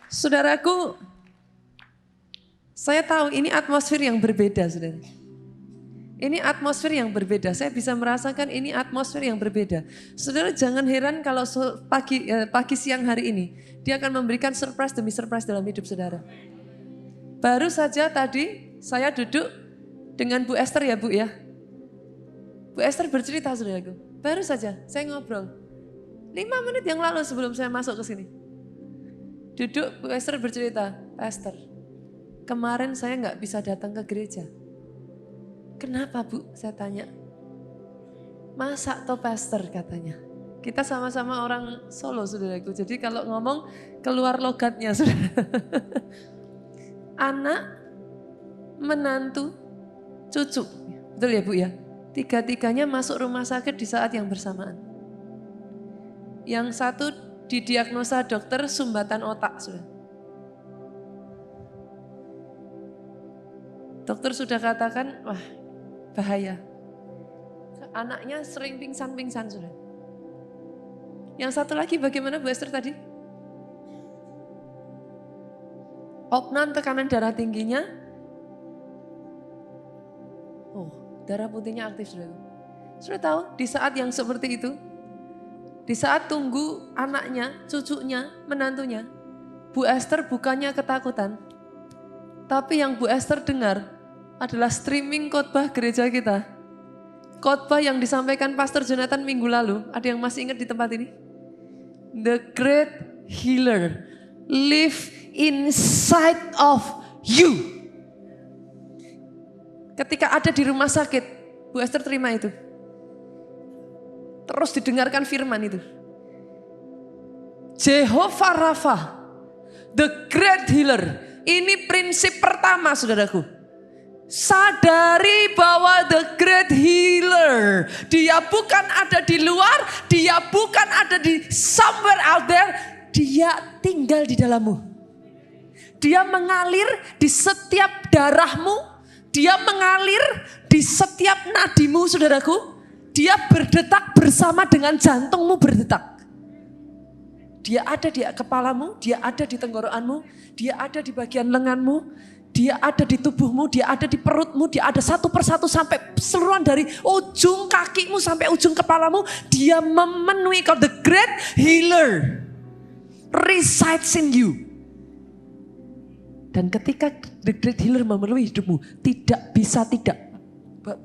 Saudaraku, saya tahu ini atmosfer yang berbeda, saudara. Ini atmosfer yang berbeda, saya bisa merasakan ini atmosfer yang berbeda. Saudara jangan heran kalau pagi siang hari ini, dia akan memberikan surprise demi surprise dalam hidup saudara. Baru saja tadi saya duduk dengan Bu Esther ya Bu ya. Bu Esther bercerita saudaraku, baru saja saya ngobrol. 5 menit yang lalu sebelum saya masuk ke sini. Duduk Bu Esther bercerita, Pastor, kemarin saya nggak bisa datang ke gereja. Kenapa Bu? Saya tanya. Masa toh Pastor katanya. Kita sama-sama orang Solo saudaraku. Jadi kalau ngomong keluar logatnya saudara. Anak, menantu, cucu. Betul ya Bu ya? Tiga-tiganya masuk rumah sakit di saat yang bersamaan. Yang satu didiagnosa dokter sumbatan otak saudara. Dokter sudah katakan, wah bahaya. Anaknya sering pingsan-pingsan sudah. Yang satu lagi bagaimana Bu Esther tadi? Opnan tekanan darah tingginya. Oh, darah putihnya aktif sudah. Sudah tahu di saat yang seperti itu, di saat tunggu anaknya, cucunya, menantunya, Bu Esther bukannya ketakutan, tapi yang Bu Esther dengar adalah streaming khotbah gereja kita. Khotbah yang disampaikan Pastor Jonathan minggu lalu. Ada yang masih ingat di tempat ini? The great healer live inside of you. Ketika ada di rumah sakit, Bu Esther terima itu. Terus didengarkan firman itu. Jehovah Rafa, the great healer. Ini prinsip pertama saudaraku. Sadari bahwa the great healer, dia bukan ada di luar, dia bukan ada di somewhere out there, dia tinggal di dalammu. Dia mengalir di setiap darahmu, dia mengalir di setiap nadimu saudaraku, dia berdetak bersama dengan jantungmu berdetak. Dia ada di kepalamu, dia ada di tenggorokanmu, dia ada di bagian lenganmu, dia ada di tubuhmu, dia ada di perutmu, dia ada satu persatu sampai seluruhan dari ujung kakimu sampai ujung kepalamu. Dia memenuhi kau, the great healer resides in you. Dan ketika the great healer memenuhi hidupmu, tidak bisa tidak.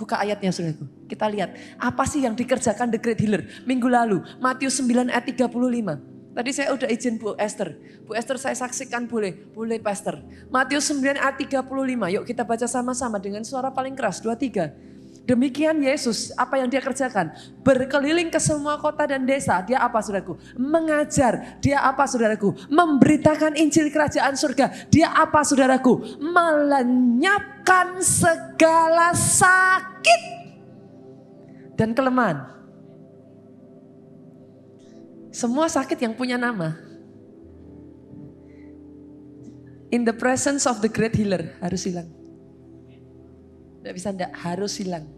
Buka ayatnya saudaraku, kita lihat apa sih yang dikerjakan the great healer minggu lalu. Matius 9 ayat 35. Tadi saya udah izin Bu Esther. Bu Esther saya saksikan boleh? Boleh Pastor. Matius 9 ayat 35. Yuk kita baca sama-sama dengan suara paling keras. 2, 3. Demikian Yesus, apa yang dia kerjakan? Berkeliling ke semua kota dan desa. Dia apa saudaraku? Mengajar. Dia apa saudaraku? Memberitakan Injil Kerajaan Surga. Dia apa saudaraku? Melenyapkan segala sakit dan kelemahan. Semua sakit yang punya nama. In the presence of the great healer harus hilang. Tidak bisa enggak, harus hilang.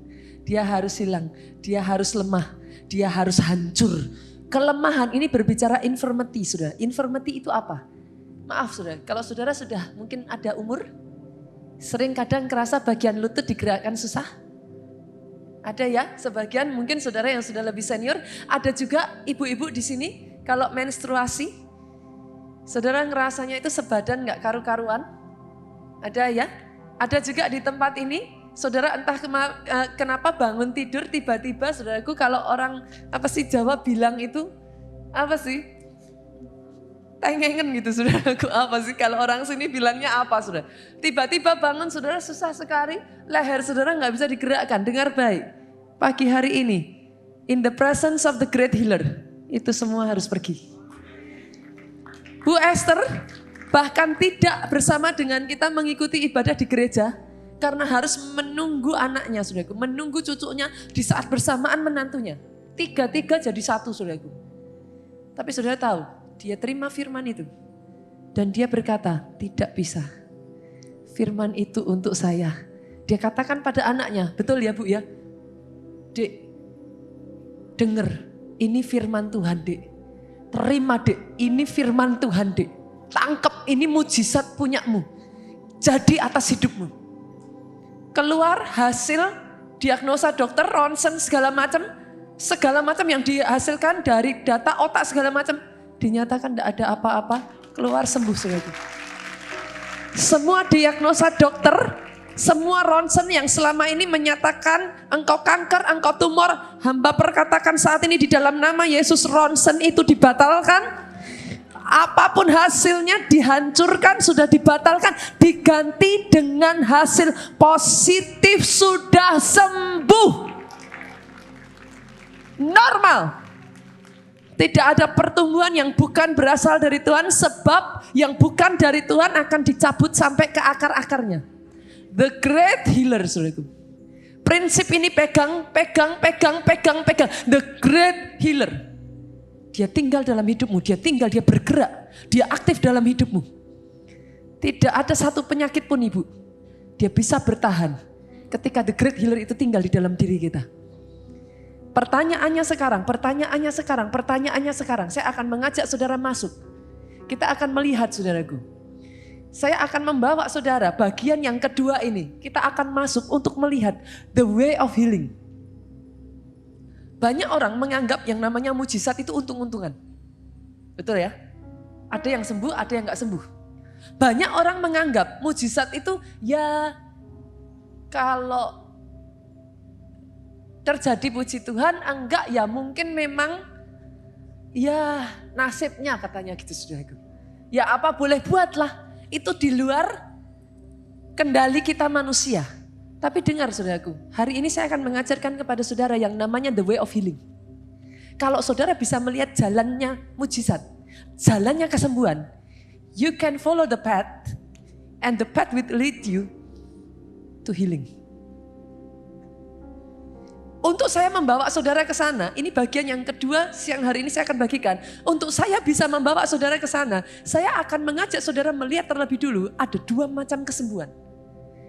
Dia harus hilang, dia harus lemah, dia harus hancur. Kelemahan ini berbicara infirmity saudara. Infirmity itu apa? Maaf saudara, kalau saudara sudah mungkin ada umur, sering kadang kerasa bagian lutut digerakkan susah. Ada ya, sebagian mungkin saudara yang sudah lebih senior, ada juga ibu-ibu di sini kalau menstruasi, saudara ngerasanya itu sebadan nggak karu-karuan, ada ya. Ada juga di tempat ini, saudara entah kenapa bangun tidur tiba-tiba, saudaraku kalau orang apa sih Jawa bilang itu apa sih? Tengengen gitu saudaraku, apa sih kalau orang sini bilangnya apa saudara? Tiba-tiba bangun saudara susah sekali, leher saudara nggak bisa digerakkan. Dengar baik, pagi hari ini, in the presence of the great healer, itu semua harus pergi. Bu Esther bahkan tidak bersama dengan kita mengikuti ibadah di gereja, karena harus menunggu anaknya saudaraku, menunggu cucunya di saat bersamaan menantunya. Tiga-tiga jadi satu saudaraku. Tapi saudara tahu, dia terima firman itu. Dan dia berkata, tidak bisa. Firman itu untuk saya. Dia katakan pada anaknya, betul ya Bu ya? Dek, denger, ini firman Tuhan dek. Terima dek, ini firman Tuhan dek. Tangkep, ini mujizat punyamu. Jadi atas hidupmu. Keluar hasil diagnosa dokter, ronsen segala macam yang dihasilkan dari data otak segala macam. Dinyatakan tidak ada apa-apa, keluar sembuh saudaraku. Semua diagnosa dokter, semua ronsen yang selama ini menyatakan engkau kanker, engkau tumor, hamba perkatakan saat ini di dalam nama Yesus, ronsen itu dibatalkan. Apapun hasilnya dihancurkan, sudah dibatalkan, diganti dengan hasil positif, sudah sembuh. Normal. Tidak ada pertumbuhan yang bukan berasal dari Tuhan, sebab yang bukan dari Tuhan akan dicabut sampai ke akar-akarnya. The great healer, saudaraku. Prinsip ini pegang. The great healer. Dia tinggal dalam hidupmu, dia bergerak, dia aktif dalam hidupmu. Tidak ada satu penyakit pun ibu, dia bisa bertahan ketika the great healer itu tinggal di dalam diri kita. Pertanyaannya sekarang, saya akan mengajak saudara masuk. Kita akan melihat saudaraku. Saya akan membawa saudara bagian yang kedua ini. Kita akan masuk untuk melihat the way of healing. Banyak orang menganggap yang namanya mujizat itu untung-untungan. Betul ya? Ada yang sembuh, ada yang gak sembuh. Banyak orang menganggap mujizat itu ya kalau terjadi puji Tuhan, enggak ya mungkin memang ya nasibnya katanya gitu saudaraku. Ya apa boleh buatlah, itu di luar kendali kita manusia. Tapi dengar saudaraku, hari ini saya akan mengajarkan kepada saudara yang namanya the way of healing. Kalau saudara bisa melihat jalannya mujizat, jalannya kesembuhan, you can follow the path and the path will lead you to healing. Untuk saya membawa saudara ke sana, ini bagian yang kedua siang hari ini saya akan bagikan. Untuk saya bisa membawa saudara ke sana, saya akan mengajak saudara melihat terlebih dulu ada dua macam kesembuhan.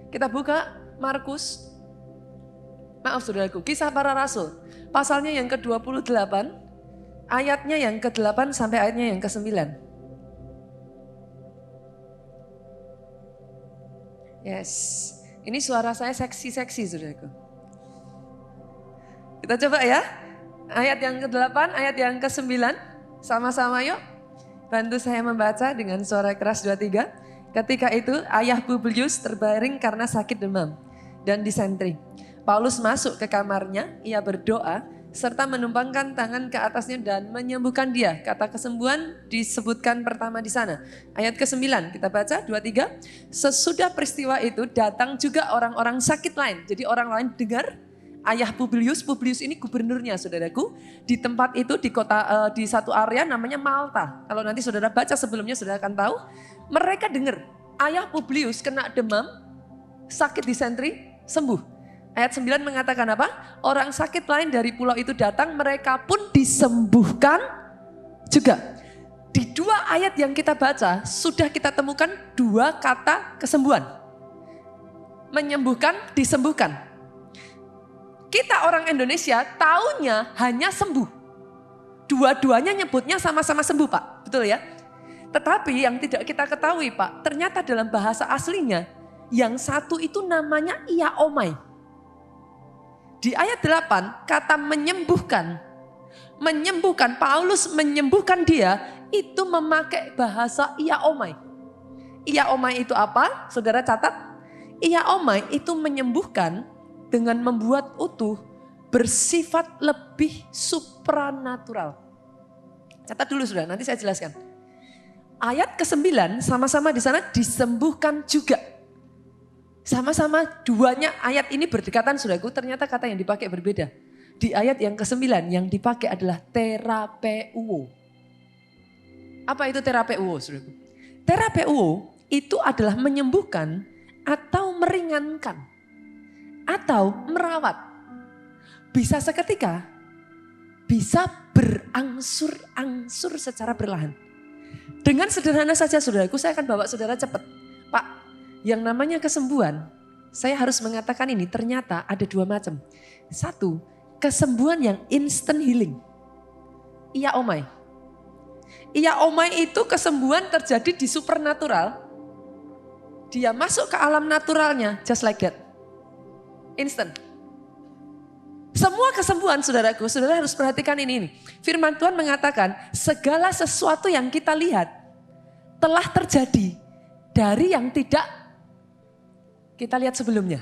Kita buka Markus, saudaraku, Kisah Para Rasul, pasalnya yang ke-28, ayatnya yang ke-8 sampai ayatnya yang ke-9. Yes, ini suara saya seksi-seksi saudaraku. Kita coba ya, ayat yang ke-8, ayat yang ke-9, sama-sama yuk. Bantu saya membaca dengan suara keras 2-3. Ketika itu ayah Publius terbaring karena sakit demam dan disentri. Paulus masuk ke kamarnya, ia berdoa serta menumpangkan tangan ke atasnya dan menyembuhkan dia. Kata kesembuhan disebutkan pertama di sana. Ayat ke-9 kita baca 2-3. Sesudah peristiwa itu datang juga orang-orang sakit lain. Jadi orang lain dengar ayah Publius ini gubernurnya saudaraku. Di tempat itu di kota di satu area namanya Malta. Kalau nanti saudara baca sebelumnya saudara akan tahu. Mereka dengar ayah Publius kena demam, sakit disentri, sembuh. Ayat 9 mengatakan apa? Orang sakit lain dari pulau itu datang, mereka pun disembuhkan juga. Di dua ayat yang kita baca, sudah kita temukan dua kata kesembuhan. Menyembuhkan, disembuhkan. Kita orang Indonesia taunya hanya sembuh. Dua-duanya nyebutnya sama-sama sembuh Pak, betul ya? Tetapi yang tidak kita ketahui Pak, ternyata dalam bahasa aslinya, yang satu itu namanya iaomai. Di ayat 8 kata menyembuhkan. Menyembuhkan, Paulus menyembuhkan dia itu memakai bahasa iaomai. Iaomai itu apa? Saudara catat. Iaomai itu menyembuhkan dengan membuat utuh bersifat lebih supranatural. Catat dulu saudara, nanti saya jelaskan. Ayat ke-9 sama-sama di sana disembuhkan juga. Sama-sama duanya ayat ini berdekatan saudaraku, ternyata kata yang dipakai berbeda. Di ayat yang ke-9 yang dipakai adalah terapeuo. Apa itu terapeuo saudaraku? Terapeuo itu adalah menyembuhkan atau meringankan atau merawat. Bisa seketika, bisa berangsur-angsur secara perlahan. Dengan sederhana saja saudaraku, saya akan bawa saudara cepat. Pak, yang namanya kesembuhan, saya harus mengatakan ini ternyata ada dua macam. Satu, kesembuhan yang instant healing. Iaomai. Iya omai itu kesembuhan terjadi di supernatural. Dia masuk ke alam naturalnya just like that. Instant. Semua kesembuhan saudaraku, saudara harus perhatikan ini. Firman Tuhan mengatakan segala sesuatu yang kita lihat telah terjadi dari yang tidak kita lihat sebelumnya.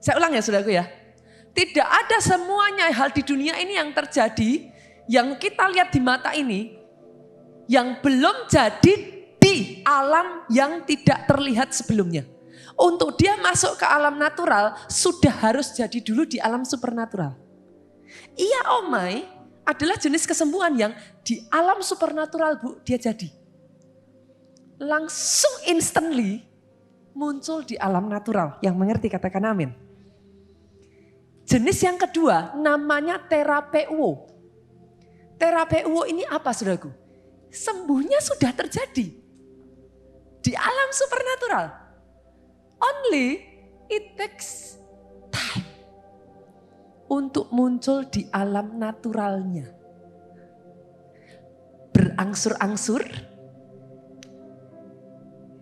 Saya ulang ya saudaraku ya. Tidak ada semuanya hal di dunia ini yang terjadi, yang kita lihat di mata ini, yang belum jadi di alam yang tidak terlihat sebelumnya. Untuk dia masuk ke alam natural, sudah harus jadi dulu di alam supernatural. Iya omai adalah jenis kesembuhan yang di alam supernatural Bu, dia jadi. Langsung instantly muncul di alam natural. Yang mengerti katakan amin. Jenis yang kedua namanya terapeuo. Terapeuo ini apa saudaraku? Sembuhnya sudah terjadi di alam supernatural. Only it takes time untuk muncul di alam naturalnya. Berangsur-angsur,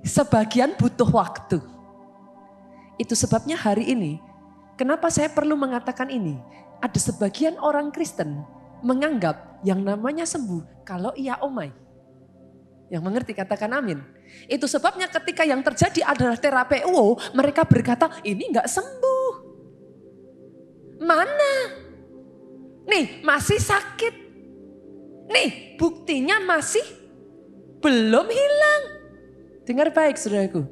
sebagian butuh waktu. Itu sebabnya hari ini, kenapa saya perlu mengatakan ini? Ada sebagian orang Kristen menganggap yang namanya sembuh kalau ia omai. Yang mengerti katakan amin. Itu sebabnya ketika yang terjadi adalah terapeuo, mereka berkata ini enggak sembuh. Mana? Nih masih sakit. Nih buktinya masih belum hilang. Dengar baik saudaraku.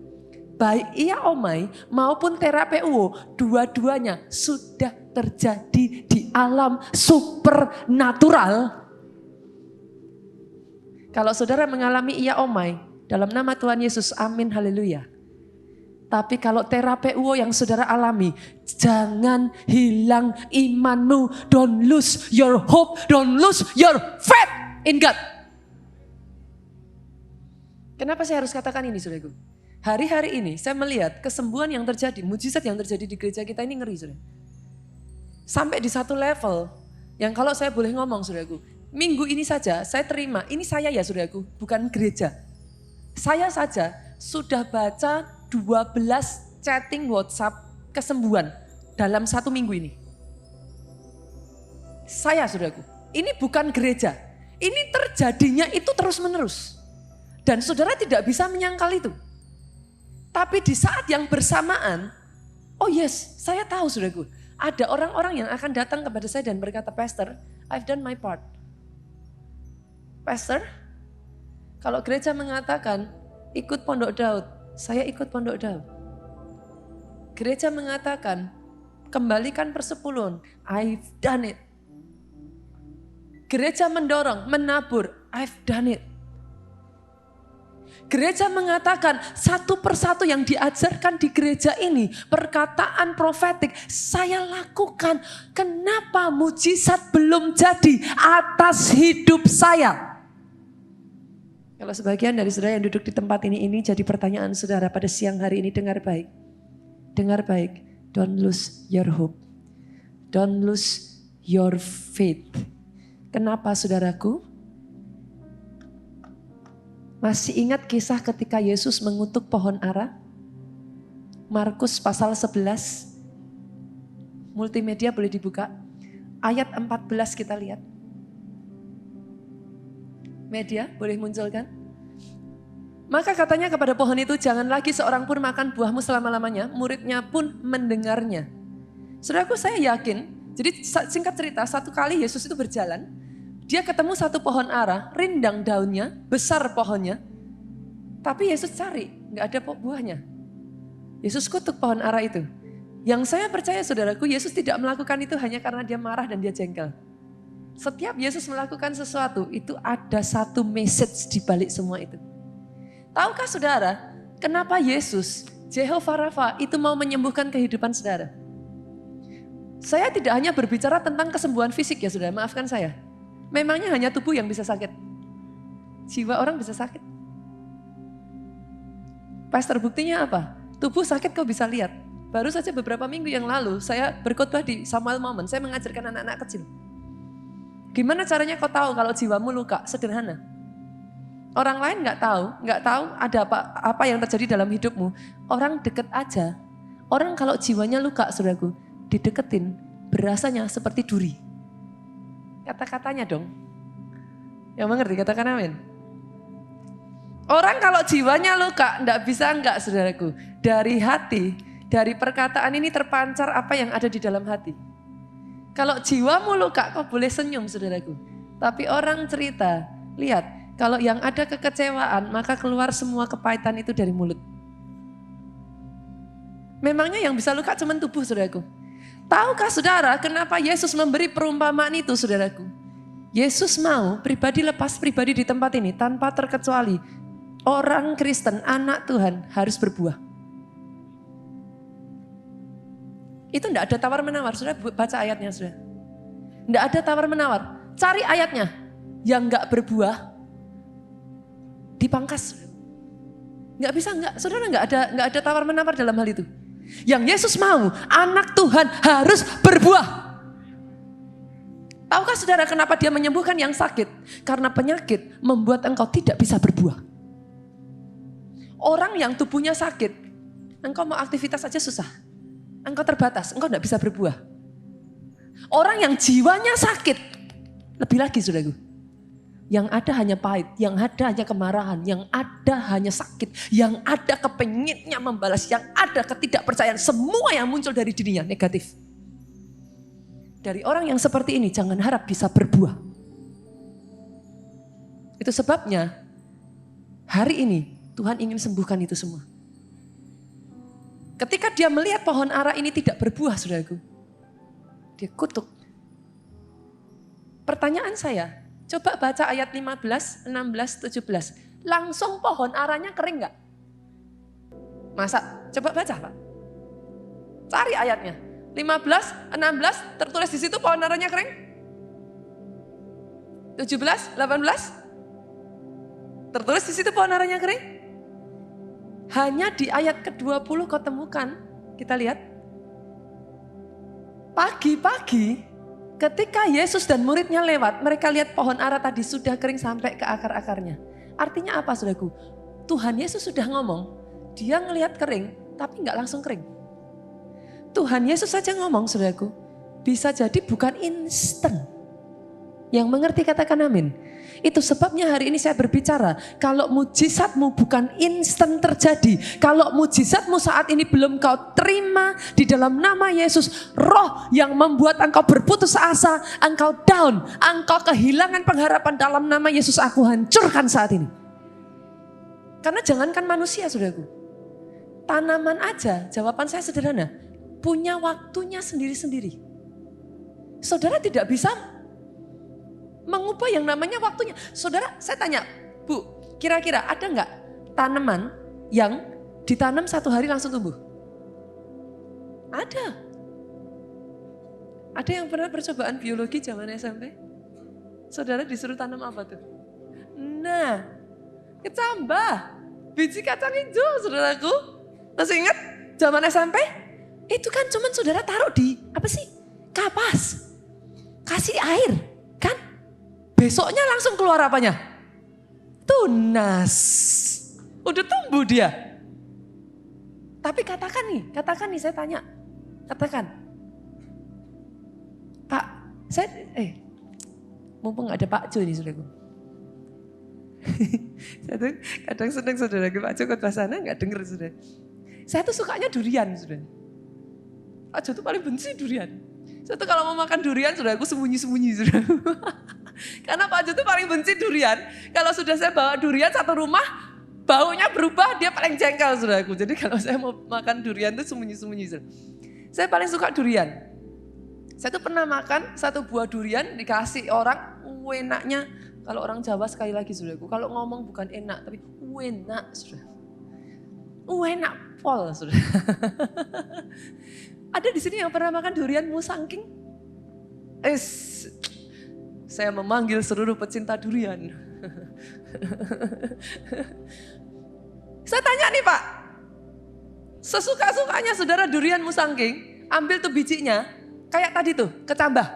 Baik ia omai maupun terapeuo, dua-duanya sudah terjadi di alam supernatural. Kalau saudara mengalami ia omai, dalam nama Tuhan Yesus, amin, haleluya. Tapi kalau terapeuo yang saudara alami, jangan hilang imanmu. Don't lose your hope, don't lose your faith in God. Kenapa saya harus katakan ini saudaraku? Hari-hari ini saya melihat kesembuhan yang terjadi, mujizat yang terjadi di gereja kita ini ngeri saudara. Sampai di satu level yang kalau saya boleh ngomong saudaraku, minggu ini saja saya terima, ini saya ya saudaraku, bukan gereja. Saya saja sudah baca 12 chatting WhatsApp kesembuhan dalam 1 minggu ini. Saya saudaraku, ini bukan gereja. Ini terjadinya itu terus menerus. Dan saudara tidak bisa menyangkal itu. Tapi di saat yang bersamaan, oh yes, saya tahu saudaraku, ada orang-orang yang akan datang kepada saya dan berkata, Pastor, I've done my part. Pastor, kalau gereja mengatakan ikut Pondok Daud, saya ikut Pondok Daud. Gereja mengatakan kembalikan persepuluhan, I've done it. Gereja mendorong, menabur, I've done it. Gereja mengatakan satu persatu yang diajarkan di gereja ini, perkataan profetik, saya lakukan. Kenapa mujizat belum jadi atas hidup saya? Kalau sebagian dari saudara yang duduk di tempat ini jadi pertanyaan saudara pada siang hari ini, dengar baik. Dengar baik, don't lose your hope. Don't lose your faith. Kenapa saudaraku? Masih ingat kisah ketika Yesus mengutuk pohon ara? Markus pasal 11. Multimedia boleh dibuka. Ayat 14 kita lihat. Media boleh munculkan. Maka katanya kepada pohon itu, jangan lagi seorang pun makan buahmu selama-lamanya. Muridnya pun mendengarnya. Saudaraku, saya yakin. Jadi singkat cerita, satu kali Yesus itu berjalan. Dia ketemu satu pohon ara, rindang daunnya, besar pohonnya. Tapi Yesus cari, gak ada buahnya. Yesus kutuk pohon ara itu. Yang saya percaya saudaraku, Yesus tidak melakukan itu hanya karena dia marah dan dia jengkel. Setiap Yesus melakukan sesuatu, itu ada satu message di balik semua itu. Tahukah saudara, kenapa Yesus, Jehovah Rafa, itu mau menyembuhkan kehidupan saudara? Saya tidak hanya berbicara tentang kesembuhan fisik ya saudara, maafkan saya. Memangnya hanya tubuh yang bisa sakit. Jiwa orang bisa sakit. Pastor, buktinya apa? Tubuh sakit kau bisa lihat. Baru saja beberapa minggu yang lalu saya berkhotbah di Samuel Moment. Saya mengajarkan anak-anak kecil. Gimana caranya kau tahu kalau jiwamu luka? Sederhana. Orang lain nggak tahu ada apa yang terjadi dalam hidupmu. Orang deket aja. Orang kalau jiwanya luka, saudaraku, dideketin, berasanya seperti duri. Kata-katanya dong. Yang mengerti, katakan amin. Orang kalau jiwanya luka, enggak saudaraku. Dari hati, dari perkataan ini terpancar apa yang ada di dalam hati. Kalau jiwamu luka, kau boleh senyum saudaraku. Tapi orang cerita, lihat, kalau yang ada kekecewaan, maka keluar semua kepahitan itu dari mulut. Memangnya yang bisa luka cuma tubuh saudaraku. Tahukah saudara kenapa Yesus memberi perumpamaan itu saudaraku? Yesus mau pribadi lepas pribadi di tempat ini tanpa terkecuali. Orang Kristen, anak Tuhan harus berbuah. Itu enggak ada tawar-menawar, sudah baca ayatnya sudah. Enggak ada tawar-menawar, cari ayatnya. Yang enggak berbuah, dipangkas. Enggak bisa, saudara enggak ada tawar-menawar dalam hal itu. Yang Yesus mau, anak Tuhan harus berbuah. Tahukah saudara kenapa dia menyembuhkan yang sakit? Karena penyakit membuat engkau tidak bisa berbuah. Orang yang tubuhnya sakit, engkau mau aktivitas aja susah. Engkau terbatas, engkau tidak bisa berbuah. Orang yang jiwanya sakit, lebih lagi saudaraku. Yang ada hanya pahit, yang ada hanya kemarahan, yang ada hanya sakit, yang ada kepengennya membalas, yang ada ketidakpercayaan. Semua yang muncul dari dirinya negatif. Dari orang yang seperti ini jangan harap bisa berbuah. Itu sebabnya hari ini Tuhan ingin sembuhkan itu semua. Ketika dia melihat pohon ara ini tidak berbuah saudaraku, dia kutuk. Pertanyaan saya, coba baca ayat 15, 16, 17. Langsung pohon aranya kering gak? Masa? Coba baca Pak. Cari ayatnya. 15, 16, tertulis di situ pohon aranya kering? 17, 18? Tertulis di situ pohon aranya kering? Hanya di ayat ke-20 kau temukan, kita lihat. Pagi-pagi ketika Yesus dan muridnya lewat, mereka lihat pohon ara tadi sudah kering sampai ke akar-akarnya. Artinya apa saudaraku? Tuhan Yesus sudah ngomong, dia ngelihat kering tapi gak langsung kering. Tuhan Yesus saja ngomong saudaraku, bisa jadi bukan instan. Yang mengerti katakan amin. Itu sebabnya hari ini saya berbicara, kalau mujizatmu bukan instan terjadi, kalau mujizatmu saat ini belum kau terima di dalam nama Yesus, roh yang membuat engkau berputus asa, engkau down, engkau kehilangan pengharapan dalam nama Yesus, aku hancurkan saat ini. Karena jangankan manusia saudaraku, tanaman aja, jawaban saya sederhana, punya waktunya sendiri-sendiri. Saudara tidak bisa mengubah yang namanya waktunya. Saudara, saya tanya, Bu, kira-kira ada nggak tanaman yang ditanam 1 hari langsung tumbuh? Ada. Ada yang pernah percobaan biologi zaman SMP? Saudara disuruh tanam apa tuh? Nah, kecambah, biji kacang hijau, saudaraku. Masih ingat zaman SMP? Itu kan cuman saudara taruh di, apa sih? Kapas. Kasih air, kan? Besoknya langsung keluar apanya? Tunas. Udah tumbuh dia. Tapi katakan nih saya tanya. Katakan. Pak, saya mumpung gak ada Pak Jo ini saudaraku. Saya tuh kadang senang saudaraku, Pak Jo khotbah sana gak denger saudara. Saya tuh sukanya durian saudara. Pak Jo tuh paling benci durian. Saya tuh kalau mau makan durian saudaraku sembunyi-sembunyi saudaraku. Karena Pak Jo tuh paling benci durian. Kalau sudah saya bawa durian satu rumah, baunya berubah, dia paling jengkel saudaraku. Jadi kalau saya mau makan durian tuh sembunyi-sembunyi saudara. Saya paling suka durian. Saya tuh pernah makan 1 buah durian dikasih orang, enaknya. Kalau orang Jawa sekali lagi saudaraku, kalau ngomong bukan enak tapi enak saudara. Enak pol saudara. Ada di sini yang pernah makan durian musangking? Saya memanggil seluruh pecinta durian. Saya tanya nih Pak, sesuka-sukanya saudara durian musangking, ambil tuh bijinya, kayak tadi tuh, kecambah.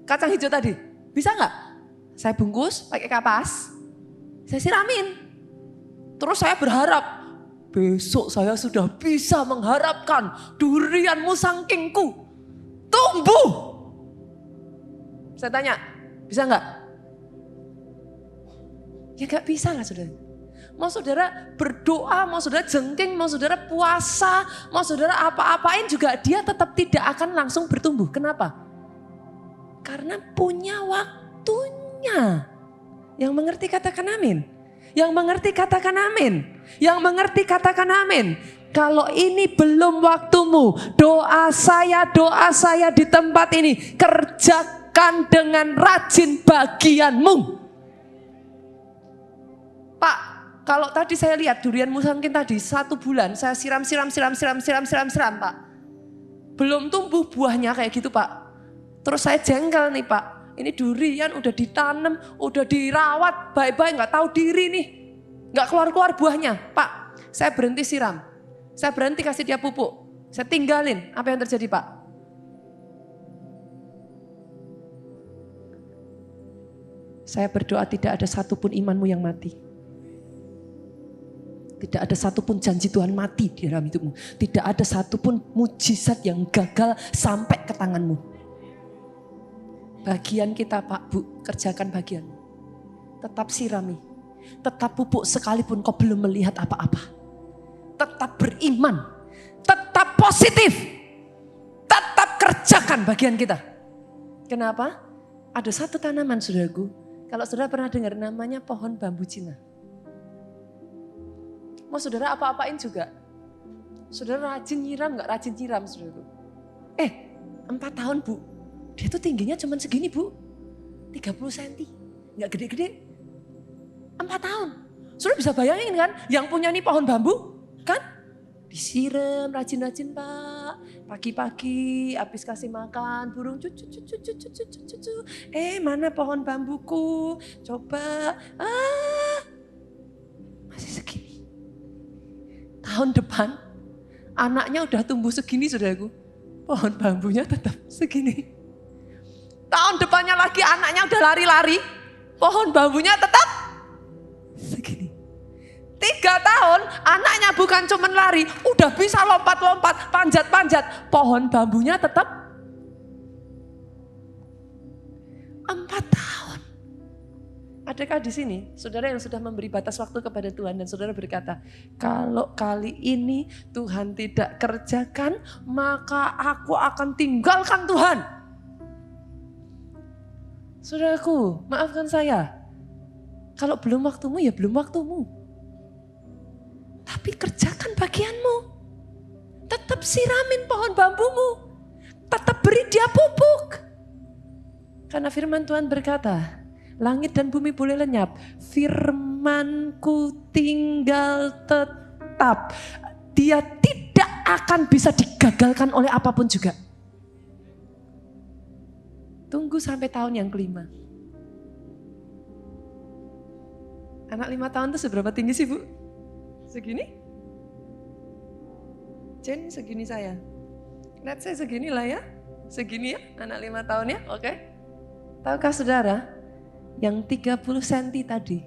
Kacang hijau tadi, bisa nggak? Saya bungkus pakai kapas, Saya siramin. Terus saya berharap, besok saya sudah bisa mengharapkan durian musangkingku tumbuh. Saya tanya, bisa enggak? Ya enggak bisa lah saudara. Mau saudara berdoa, mau saudara jengking, mau saudara puasa, mau saudara apa-apain juga dia tetap tidak akan langsung bertumbuh. Kenapa? Karena punya waktunya. Yang mengerti katakan amin. Yang mengerti katakan amin. Yang mengerti katakan amin. Kalau ini belum waktumu, doa saya di tempat ini, kerjakan dengan rajin bagianmu. Pak, kalau tadi saya lihat durian musangking tadi 1 bulan saya siram Pak. Belum tumbuh buahnya kayak gitu Pak. Terus saya jengkel nih Pak. Ini durian udah ditanam, udah dirawat baik-baik, nggak tahu diri nih. Nggak keluar-keluar buahnya. Pak, saya berhenti siram. Saya berhenti kasih dia pupuk. Saya tinggalin. Apa yang terjadi Pak? Saya berdoa tidak ada satupun imanmu yang mati. Tidak ada satupun janji Tuhan mati di dalam hidupmu. Tidak ada satupun mujizat yang gagal sampai ke tanganmu. Bagian kita Pak, Bu, kerjakan bagian. Tetap sirami. Tetap pupuk sekalipun kau belum melihat apa-apa. Tetap beriman. Tetap positif. Tetap kerjakan bagian kita. Kenapa? Ada satu tanaman saudaraku. Kalau saudara pernah dengar namanya pohon bambu Cina. Mau saudara apa-apain juga. Saudara rajin nyiram gak rajin nyiram saudaraku. 4 tahun Bu. Dia tuh tingginya cuma segini Bu. 30 cm. Gak gede-gede. 4 tahun. Saudara bisa bayangin kan. Yang punya nih pohon bambu. Kan. Disiram rajin-rajin Pak. Pagi-pagi habis kasih makan. Burung cucu. Mana pohon bambuku. Coba. Masih segini. Tahun depan anaknya udah tumbuh segini saudaraku. Pohon bambunya tetap segini. Tahun depannya lagi anaknya udah lari-lari. Pohon bambunya tetap segini. 3 tahun anaknya bukan cuma lari. Udah bisa lompat-lompat, panjat-panjat. Pohon bambunya tetap 4 tahun. Adakah di sini saudara yang sudah memberi batas waktu kepada Tuhan dan saudara berkata, kalau kali ini Tuhan tidak kerjakan, maka aku akan tinggalkan Tuhan. Saudaraku, maafkan saya. Kalau belum waktumu ya belum waktumu. Tapi kerjakan bagianmu. Tetap siramin pohon bambumu. Tetap beri dia pupuk. Karena firman Tuhan berkata, langit dan bumi boleh lenyap, firmanku tinggal tetap. Dia tidak akan bisa digagalkan oleh apapun juga. Tunggu sampai tahun yang kelima. Anak 5 tahun itu seberapa tinggi sih Bu? Segini? Jen segini saya. Let's say segini lah ya. Segini ya, anak 5 tahun ya, oke. Tahukah saudara? Yang 30 cm tadi,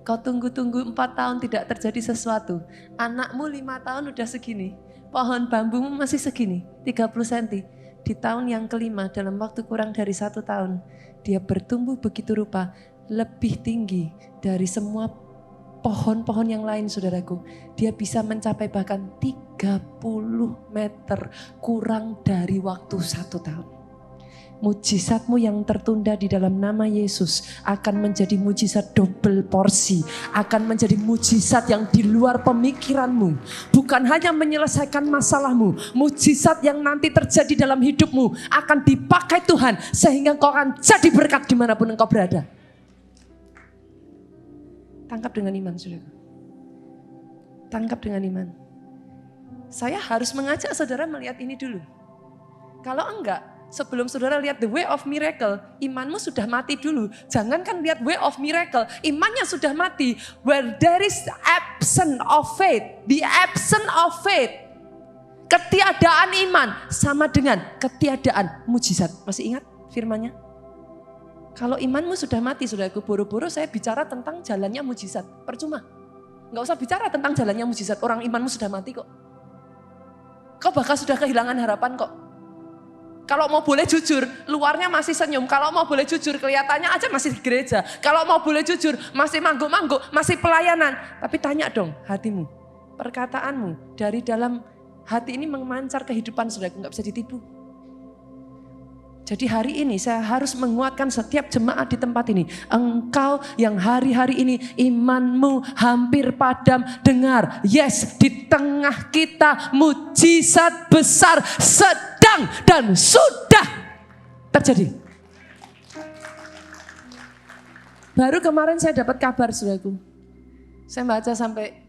kau tunggu-tunggu 4 tahun tidak terjadi sesuatu. Anakmu 5 tahun udah segini, pohon bambumu masih segini, 30 cm. Di tahun yang kelima dalam waktu kurang dari 1 tahun, dia bertumbuh begitu rupa, lebih tinggi dari semua pohon-pohon yang lain saudaraku. Dia bisa mencapai bahkan 30 meter kurang dari waktu 1 tahun. Mujizatmu yang tertunda di dalam nama Yesus akan menjadi mujizat double porsi. Akan menjadi mujizat yang di luar pemikiranmu. Bukan hanya menyelesaikan masalahmu. Mujizat yang nanti terjadi dalam hidupmu akan dipakai Tuhan. Sehingga kau akan jadi berkat dimanapun engkau berada. Tangkap dengan iman saudara. Tangkap dengan iman. Saya harus mengajak saudara melihat ini dulu. Kalau enggak, sebelum saudara lihat the way of miracle, imanmu sudah mati dulu. Jangankan lihat way of miracle, imannya sudah mati. Where there is absence of faith, the absence of faith, ketiadaan iman sama dengan ketiadaan mujizat. Masih ingat firman-Nya? Kalau imanmu sudah mati, saudaraku, buru-buru saya bicara tentang jalannya mujizat. Percuma. Nggak usah bicara tentang jalannya mujizat, orang imanmu sudah mati kok. Kau bakal sudah kehilangan harapan kok. Kalau mau boleh jujur, luarnya masih senyum. Kalau mau boleh jujur, kelihatannya aja masih di gereja. Kalau mau boleh jujur, masih mangguk-mangguk, masih pelayanan. Tapi tanya dong hatimu, perkataanmu dari dalam hati ini memancar kehidupan, saudaraku, nggak bisa ditipu. Jadi hari ini saya harus menguatkan setiap jemaat di tempat ini. Engkau yang hari-hari ini imanmu hampir padam, dengar. Yes, di tengah kita mujizat besar sedang dan sudah terjadi. Baru kemarin saya dapat kabar, saudaraku. Saya baca sampai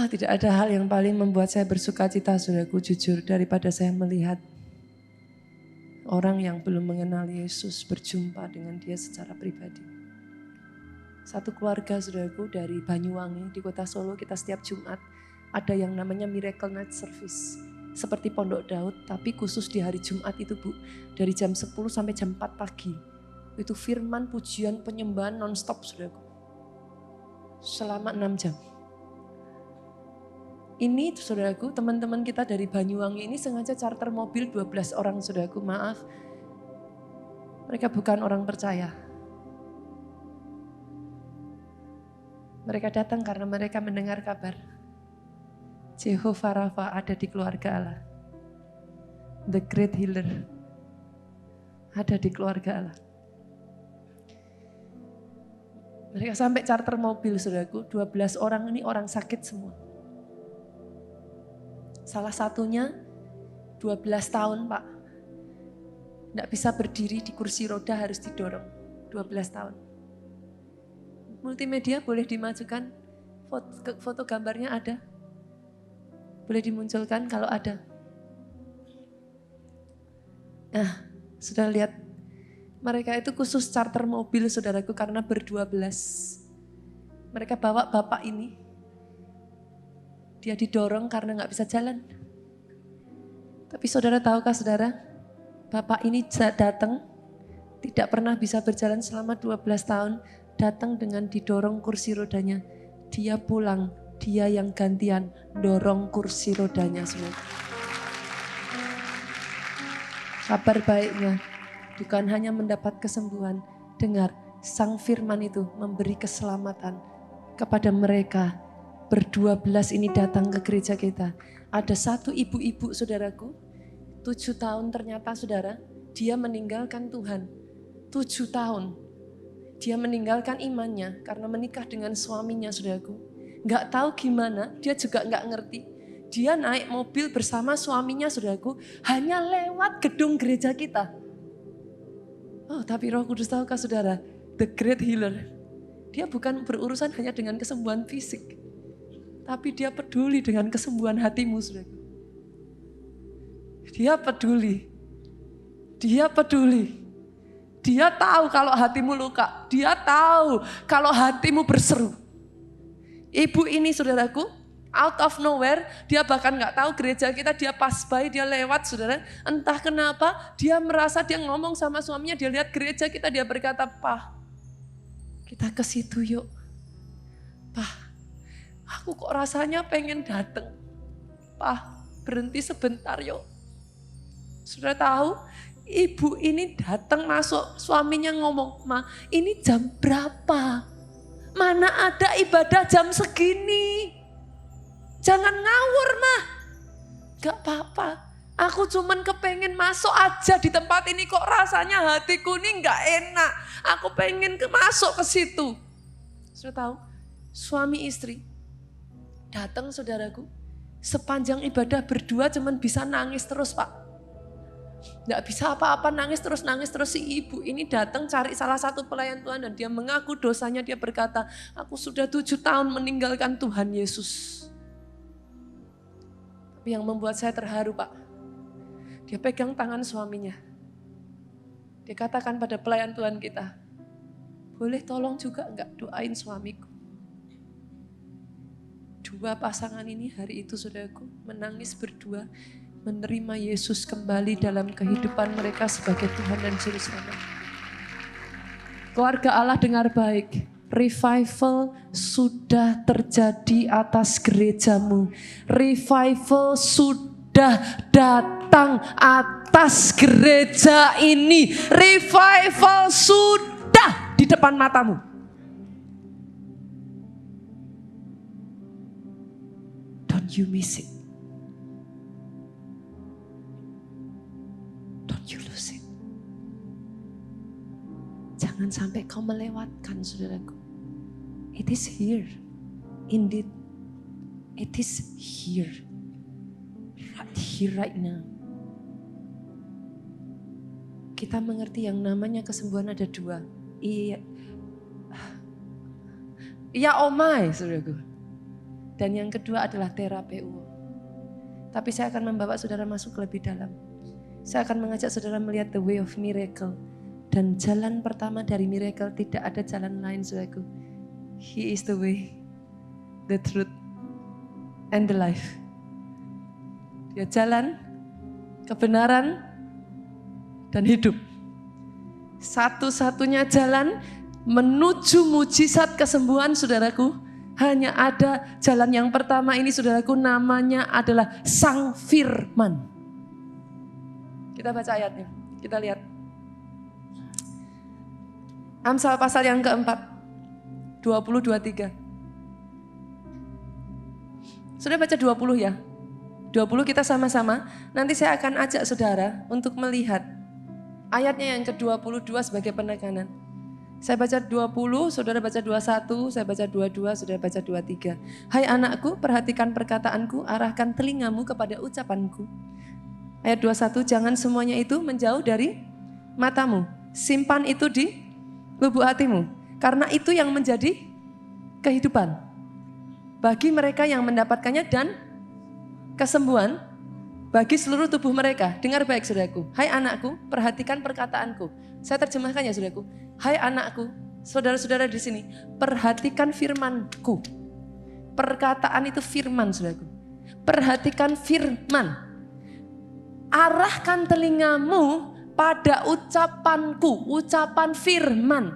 tidak ada hal yang paling membuat saya bersuka cita, saudaraku, jujur, daripada saya melihat orang yang belum mengenal Yesus berjumpa dengan dia secara pribadi. Satu keluarga, saudaraku, dari Banyuwangi di kota Solo, kita setiap Jumat ada yang namanya Miracle Night Service. Seperti Pondok Daud, tapi khusus di hari Jumat itu, Bu. Dari jam 10 sampai jam 4 pagi. Itu firman, pujian, penyembahan non-stop, saudaraku. Selama 6 jam. Ini saudaraku, teman-teman kita dari Banyuwangi ini sengaja charter mobil 12 orang, saudaraku, maaf. Mereka bukan orang percaya. Mereka datang karena mereka mendengar kabar Jehovah Rafa ada di keluarga Allah. The Great Healer ada di keluarga Allah. Mereka sampai charter mobil, saudaraku, 12 orang ini orang sakit semua. Salah satunya 12 tahun, Pak. Tidak bisa berdiri di kursi roda, harus didorong. 12 tahun. Multimedia boleh dimajukan, foto gambarnya ada. Boleh dimunculkan kalau ada. Nah, sudah lihat. Mereka itu khusus charter mobil, saudaraku, karena ber-12. Mereka bawa bapak ini. Dia didorong karena gak bisa jalan. Tapi saudara tahukah, saudara? Bapak ini datang, tidak pernah bisa berjalan selama 12 tahun. Datang dengan didorong kursi rodanya. Dia pulang, dia yang gantian dorong kursi rodanya, saudara. Kabar baiknya, bukan hanya mendapat kesembuhan. Dengar, Sang Firman itu memberi keselamatan kepada mereka. Ber-12 ini datang ke gereja kita. Ada satu ibu-ibu, saudaraku, 7 tahun ternyata, saudara, dia meninggalkan Tuhan. 7 tahun. Dia meninggalkan imannya karena menikah dengan suaminya, saudaraku. Gak tahu gimana, dia juga gak ngerti. Dia naik mobil bersama suaminya, saudaraku, hanya lewat gedung gereja kita. Oh, tapi Roh Kudus tahukah, saudara, The Great Healer, dia bukan berurusan hanya dengan kesembuhan fisik. Tapi dia peduli dengan kesembuhan hatimu, saudara. Dia peduli. Dia peduli. Dia tahu kalau hatimu luka. Dia tahu kalau hatimu berseru. Ibu ini, saudaraku, out of nowhere, dia bahkan gak tahu gereja kita, dia pas by, dia lewat, saudara. Entah kenapa, dia merasa, dia ngomong sama suaminya, dia lihat gereja kita, dia berkata, "Pak, kita ke situ yuk. Pak, aku kok rasanya pengen datang. Pak, berhenti sebentar yuk." Sudah tahu, ibu ini datang masuk, suaminya ngomong, "Ma, ini jam berapa? Mana ada ibadah jam segini? Jangan ngawur, Ma." "Gak apa-apa, aku cuman kepengen masuk aja di tempat ini, kok rasanya hatiku ini gak enak. Aku pengen masuk ke situ." Sudah tahu, suami istri datang, saudaraku, sepanjang ibadah berdua cuman bisa nangis terus, Pak. Nggak bisa apa-apa, nangis terus. Si ibu ini datang cari salah satu pelayan Tuhan dan dia mengaku dosanya. Dia berkata, "Aku sudah 7 tahun meninggalkan Tuhan Yesus." Tapi yang membuat saya terharu, Pak, dia pegang tangan suaminya. Dia katakan pada pelayan Tuhan kita, "Boleh tolong juga enggak doain suamiku?" Dua pasangan ini hari itu, saudaraku, menangis berdua, menerima Yesus kembali dalam kehidupan mereka sebagai Tuhan dan Juru Selamat. Keluarga Allah dengar baik, revival sudah terjadi atas gerejamu. Revival sudah datang atas gereja ini. Revival sudah di depan matamu. Don't you miss it. Don't you lose it. Jangan sampai kau melewatkan, saudaraku. It is here. Indeed. It is here. Right here, right now. Kita mengerti yang namanya kesembuhan ada dua. Iya. Iya omai, saudaraku. Dan yang kedua adalah terapeu. Tapi saya akan membawa saudara masuk lebih dalam. Saya akan mengajak saudara melihat the way of miracle. Dan jalan pertama dari miracle tidak ada jalan lain, saudaraku. He is the way, the truth, and the life. Dia jalan, kebenaran, dan hidup. Satu-satunya jalan menuju mujizat kesembuhan, saudaraku, hanya ada jalan yang pertama ini, saudaraku, namanya adalah Sang Firman. Kita baca ayatnya, kita lihat. Amsal pasal yang keempat, 20-23. Sudah baca 20 ya? 20 kita sama-sama. Nanti saya akan ajak saudara untuk melihat ayatnya yang ke-22 sebagai penekanan. Saya baca 20, saudara baca 21, saya baca 22, saudara baca 23. Hai anakku, perhatikan perkataanku, arahkan telingamu kepada ucapanku. Ayat 21, jangan semuanya itu menjauh dari matamu. Simpan itu di lubuk hatimu. Karena itu yang menjadi kehidupan bagi mereka yang mendapatkannya dan kesembuhan bagi seluruh tubuh mereka. Dengar baik, saudaraku. Hai anakku, perhatikan perkataanku. Saya terjemahkan ya, saudaraku. Hai anakku, saudara-saudara di sini, perhatikan firmanku. Perkataan itu firman, saudaraku. Perhatikan firman. Arahkan telingamu pada ucapanku, ucapan firman.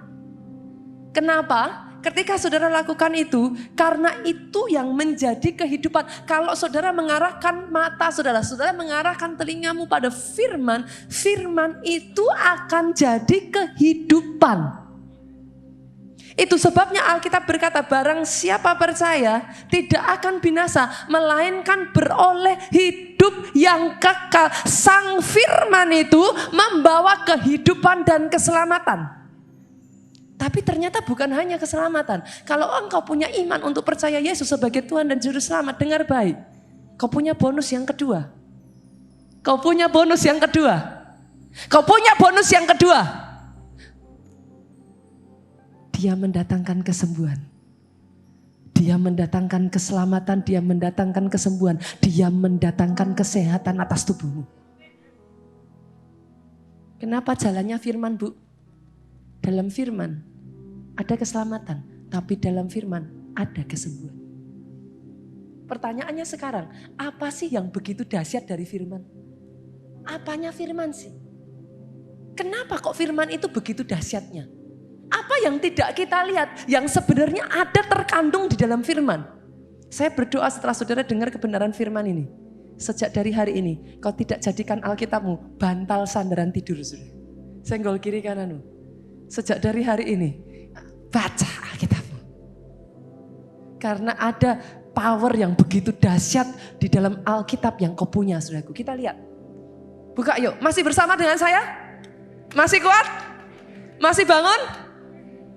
Kenapa? Ketika saudara lakukan itu, karena itu yang menjadi kehidupan. Kalau saudara mengarahkan mata saudara, saudara mengarahkan telingamu pada firman, firman itu akan jadi kehidupan. Itu sebabnya Alkitab berkata, barang siapa percaya tidak akan binasa, melainkan beroleh hidup yang kekal. Sang firman itu membawa kehidupan dan keselamatan. Tapi ternyata bukan hanya keselamatan. Kalau engkau punya iman untuk percaya Yesus sebagai Tuhan dan Juru Selamat, dengar baik. Kau punya bonus yang kedua. Kau punya bonus yang kedua. Kau punya bonus yang kedua. Dia mendatangkan kesembuhan. Dia mendatangkan keselamatan, dia mendatangkan kesembuhan. Dia mendatangkan kesehatan atas tubuhmu. Kenapa jalannya firman, Bu? Dalam firman ada keselamatan, tapi dalam firman ada kesembuhan. Pertanyaannya sekarang, apa sih yang begitu dahsyat dari firman? Apanya firman sih? Kenapa kok firman itu begitu dahsyatnya? Apa yang tidak kita lihat, yang sebenarnya ada terkandung di dalam firman? Saya berdoa setelah saudara dengar kebenaran firman ini. Sejak dari hari ini, kau tidak jadikan Alkitabmu bantal sandaran tidur. Saudara. Senggol kiri kananmu. Sejak dari hari ini, baca Alkitabmu. Karena ada power yang begitu dahsyat di dalam Alkitab yang kau punya, saudaraku. Kita lihat. Buka yuk, masih bersama dengan saya? Masih kuat? Masih bangun?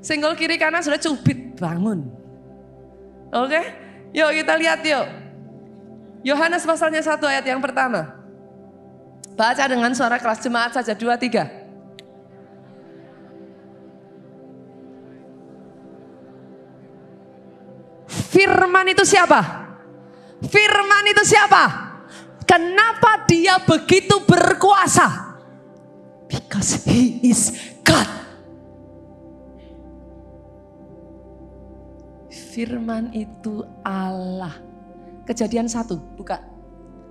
Senggol kiri kanan sudah cubit, bangun. Oke, yuk kita lihat yuk. Yohanes pasalnya 1 ayat yang pertama. Baca dengan suara kelas jemaat saja, 2, 3. Firman itu siapa? Firman itu siapa? Kenapa dia begitu berkuasa? Because he is God. Firman itu Allah. Kejadian 1, buka.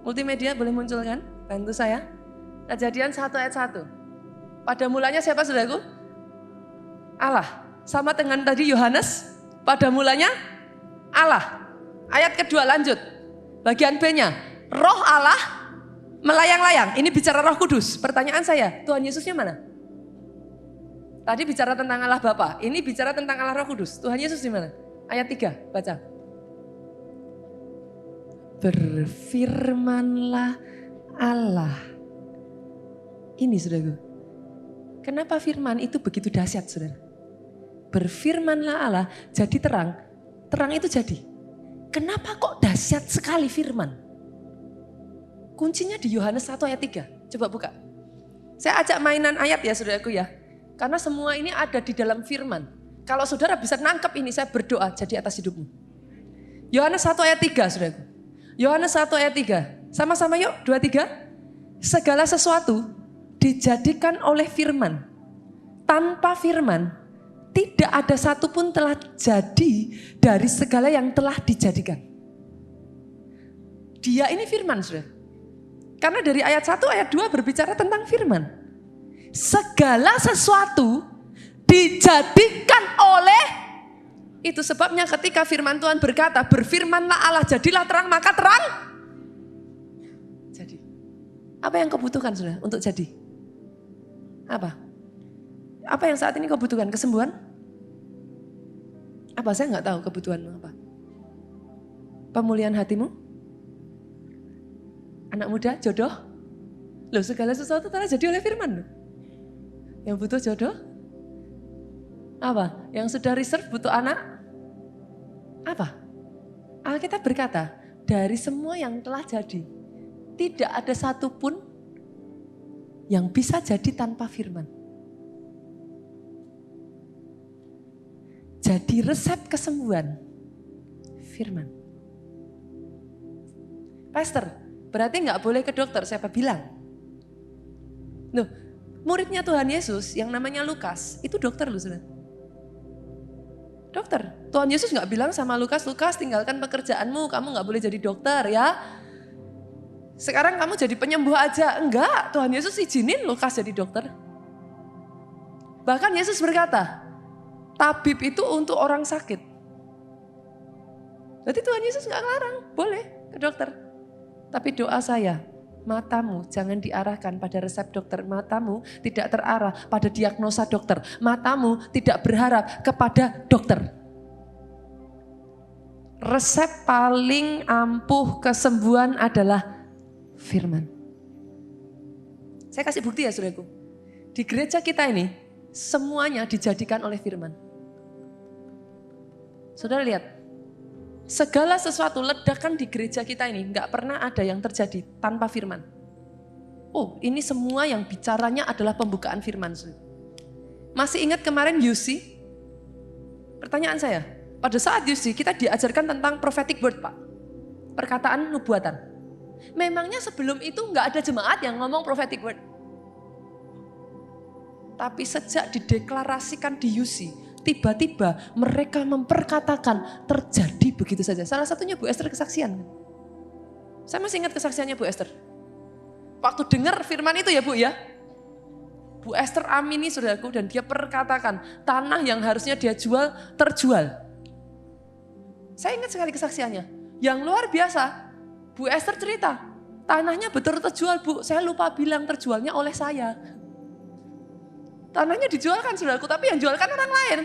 Multimedia boleh muncul kan? Bantu saya. Kejadian 1 ayat 1. Pada mulanya siapa saudaraku? Allah. Sama dengan tadi Yohanes, pada mulanya Allah. Ayat kedua lanjut. Bagian B-nya, Roh Allah melayang-layang. Ini bicara Roh Kudus. Pertanyaan saya, Tuhan Yesusnya mana? Tadi bicara tentang Allah Bapa, ini bicara tentang Allah Roh Kudus. Tuhan Yesus di mana? Ayat 3, baca. Berfirmanlah Allah. Ini saudaraku. Kenapa firman itu begitu dahsyat saudara? Berfirmanlah Allah, jadi terang. Terang itu jadi. Kenapa kok dahsyat sekali firman? Kuncinya di Yohanes 1 ayat 3. Coba buka. Saya ajak mainan ayat ya saudaraku ya. Karena semua ini ada di dalam firman. Kalau saudara bisa nangkep ini, saya berdoa jadi atas hidupmu. Yohanes 1 ayat 3 saudaraku. Yohanes 1 ayat 3. Sama-sama yuk, 2, 3. Segala sesuatu dijadikan oleh firman. Tanpa firman, tidak ada satupun telah jadi dari segala yang telah dijadikan. Dia ini firman saudara. Karena dari ayat 1, ayat 2 berbicara tentang firman. Segala sesuatu dijadikan oleh, itu sebabnya ketika firman Tuhan berkata, berfirmanlah Allah, jadilah terang, maka terang jadi. Apa yang kau butuhkan saudara untuk jadi? Apa? Apa yang saat ini kau butuhkan? Kesembuhan? Apa? Saya nggak tahu kebutuhanmu apa. Pemulihan hatimu? Anak muda? Jodoh? Loh, segala sesuatu telah jadi oleh firman loh. Yang butuh jodoh? Apa? Yang sudah reserve butuh anak? Apa? Alkitab berkata, dari semua yang telah jadi, tidak ada satupun yang bisa jadi tanpa firman. Jadi resep kesembuhan, firman. Pastor, berarti nggak boleh ke dokter, siapa bilang? Loh, muridnya Tuhan Yesus yang namanya Lukas, itu dokter loh saudara. Dokter, Tuhan Yesus nggak bilang sama Lukas, Lukas tinggalkan pekerjaanmu, kamu nggak boleh jadi dokter ya. Sekarang kamu jadi penyembuh aja. Enggak, Tuhan Yesus izinin Lukas jadi dokter. Bahkan Yesus berkata, tabib itu untuk orang sakit. Berarti Tuhan Yesus nggak ngelarang, boleh ke dokter. Tapi doa saya, matamu jangan diarahkan pada resep dokter. Matamu tidak terarah pada diagnosa dokter. Matamu tidak berharap kepada dokter. Resep paling ampuh kesembuhan adalah firman. Saya kasih bukti ya saudaraku. Di gereja kita ini semuanya dijadikan oleh firman. Saudara lihat, segala sesuatu ledakan di gereja kita ini nggak pernah ada yang terjadi tanpa firman. Oh, ini semua yang bicaranya adalah pembukaan firman. Masih ingat kemarin UC? Pertanyaan saya, pada saat UC kita diajarkan tentang prophetic word Pak. Perkataan nubuatan. Memangnya sebelum itu nggak ada jemaat yang ngomong prophetic word. Tapi sejak dideklarasikan di UC, tiba-tiba mereka memperkatakan terjadi begitu saja. Salah satunya Bu Esther kesaksian. Saya masih ingat kesaksiannya Bu Esther. Waktu dengar firman itu ya Bu ya. Bu Esther amini saudaraku dan dia perkatakan tanah yang harusnya dia jual terjual. Saya ingat sekali kesaksiannya. Yang luar biasa, Bu Esther cerita, tanahnya betul terjual Bu, saya lupa bilang terjualnya oleh saya. Tanahnya dijualkan saudaraku, tapi yang jualkan orang lain.